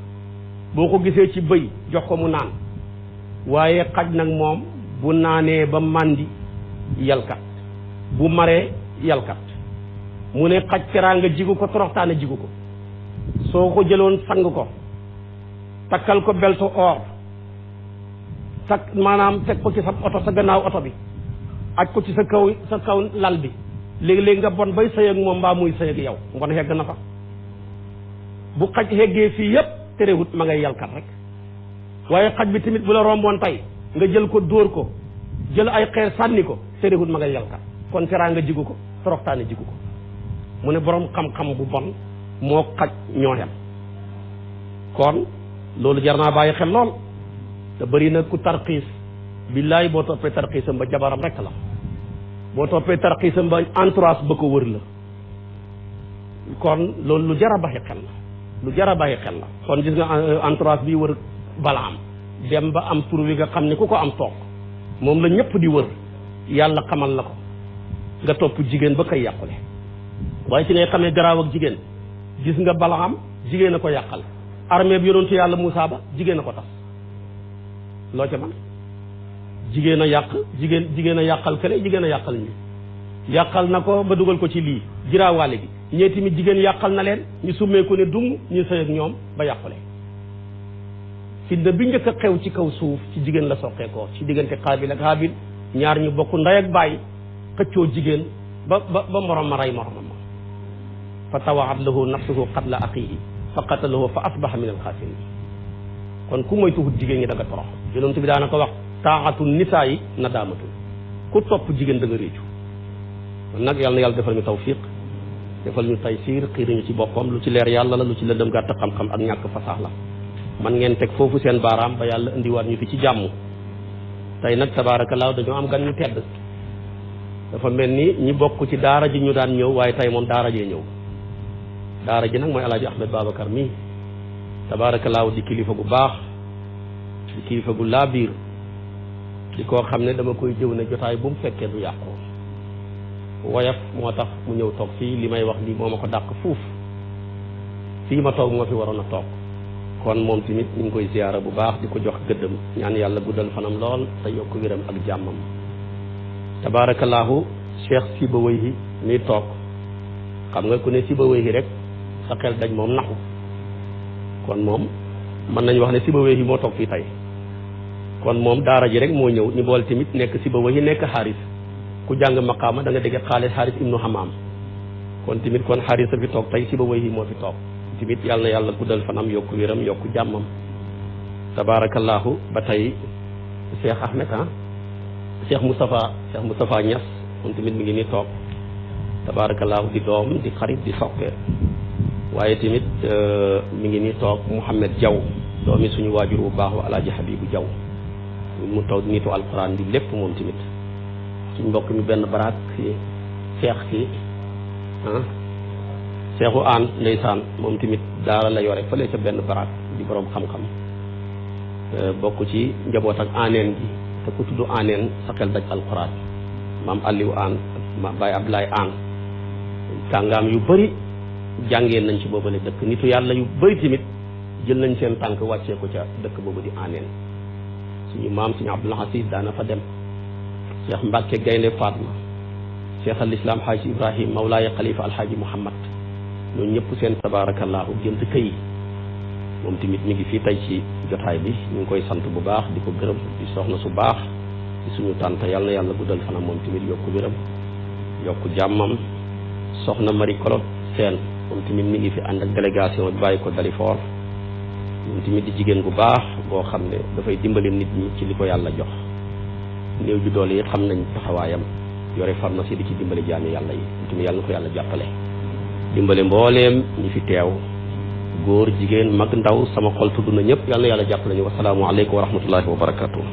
boo ko gisee ci bëy jox ko mu naan waaye xaj nag moom bu naanee ba màndi yalkat bu maree yalkat mu ne xaj teraanga jigu ko toroxtaane jigu ko soo ko jëloon sang ko takkal ko beltu or tak maanaam teg ko ci sa oto sa gannaaw oto bi aj ko ci sa kaw lal bi léegi-léegi nga bon bay sëy ak moom mbaa muy sëy ak yow ngon hegg na fa bu xaj heggee fii yépp terewut ma ngay yalkat rek waaye xaj bi tamit bu la romboon tey nga jël ko dóor ko jël ay xeer sànni ko terewut ma ngay yalkat kon teraanga jigu ko toroxtaane jigu ko mu ne borom xam-xam bu bon moo xaj ñoo yem kon loolu jar naa bàyyi xel lool te bëri na ku tarxiis billaay boo toppee tarxiisam ba jabaram rek la boo toppee tarxiisam ba entourage ba ko wër la kon loolu lu jar a bàyyi xel la lu jar a bàyyi xel la kon gis nga entourage bi wër Balaam dem ba am tur wi nga xam ne ku ko am toog moom la ñëpp di wër yàlla xamal la ko nga topp jigéen ba koy yàqule waaye ci ngay xamee garaaw ak jigéen gis nga Balaam jigéen a ko yàqal armée bi yonentu yàlla Muusaa ba jigéen a ko tas loo ca man jigéen a yàq jigéen a yàqal kële jigéen a yàqal ñi yàqal na ko ba dugal ko ci lii giraawaale gi ñee tamit jigéen yàqal na leen ñu summeeku ne dung ñu sëy ak ñoom ba yàqule fitna bi njëkk a xew ci kaw suuf ci jigéen la soqeekoo ci diggante Qaabil ak Haabil ñaar ñu bokk ndey ak baay xëccoo jigéen ba morom ma rey moromam ma fa tawaat lahu nafsuhu qatla axiihi fa qatalahu fa asbaha min alxaasirin kon ku moytuwut jigéen ñi da nga torox yonent bi daana ko wax taaxatu nisaa yi nadaamatun ku topp jigéen da nga réccu kon nag yàlla na yàlla defal ñu tawfiq defal ñu taysiir xiir ñu ci boppam lu ci leer yàlla la lu ci lëndëm gàtt xam-xam ak ñàkk fasaax la man ngeen teg foofu seen baaraam ba yàlla indiwaat ñu fi ci jàmm tey nag tabaarakallaa dañoo am gan ñu tedd dafa mel ni ñi bokk ci daara ji ñu daan ñëw waaye tey moom daara jee ñëw daara ji nag mooy alaaji Ahmed Babacar mii tabaarakallaa di kilifa gu baax di kilifa gu laa biir di koo xam ne dama koy jëw ne jotaay bu mu fekkee du yàqu woyof moo tax mu ñëw toog fii li may wax lii moo ma ko dàq fuuf fii ma toog moo fi waroon a toog kon moom tamit ñu ngi koy ziyaara bu baax di ko jox gëddëm ñaan yàlla guddal fanam lool te yokk wéram ak jàmmam tabaarakallaahu Cheikh Sibawayhi mi toog xam nga ku ne Sibawayhi rek sa xel daj moom naxu kon moom mën nañu wax ne Sibawayhi moo toog fii tey kon moom daara ji rek moo ñëw ñu boole tamit nekk Sibawayhi nekk xaaris ku jàng maqaama da nga dégg xaaris ibnu Hamaam kon tamit kon xaaris a fi toog tey Sibawayhi moo fi toog tamit yàlla na yàlla guddal fanam yokku wéram yokku jàmmam tabaarakallaahu ba tey Cheikh Ahmed Cheikh Moustapha Niass moom tamit mi ngi nii toog tabaarakallaahu di doom di xarit di soppe waaye tamit mi ngi nii toog Mouhamed Diaw doomi suñu waajur bu baax wa alaaji Habibu Diaw mu taw nitu alquran di lépp moom tamit suñ mbokk mi benn baraak ki Seexu aan ndeysaan moom tamit daara la yore fële ca benn baraak di borom xam-xam bokk ci njaboot ak aaneen gi te ku tudd aaneen sa xel daj alquran maam Aliou aan Baye Abdoulaye aan kàngaam yu bëri jàngeen nañ ci boobale dëkk nitu yàlla yu bëri tamit jël nañ seen tànk wàccee ko ca dëkk boobu di aaneen suñu maam suñu Abdul Aziz daana fa dem Cheikh Mbacke Gaynde Fatma Cheikh al Islam Haaji Ibrahim Mawlaaya Khalifa Alhaaji Muhammad ñooñu ñëpp seen tabaarakallaahu gént këy moom tamit mi ngi fii tey ci jotaay bi ñu ngi koy sant bu baax di ko gërëm di soxna su baax ci suñu tànt yàlla na yàlla guddal fanam moom tamit yokku wéram yokku jàmmam soxna Marie Kolot Seen moom tamit mi ngi fi ànd ak délégation bi bàyyi ko Dalifor moom tamit di jigéen bu baax boo xam ne dafay dimbali nit ñi ci li ko yàlla jox néew ju doole yi xam nañ taxawaayam yore pharmacie di ci dimbali jaami yàlla yi moom tamit yàlla na ko yàlla jàppale dimbale mbooleem ñi fi teew góor jigéen mag ndaw sama xol tudd na ñëpp yàlla na yàlla jàppale ñu wasalaamu aleykum wa rahmatullahi wa barakatuh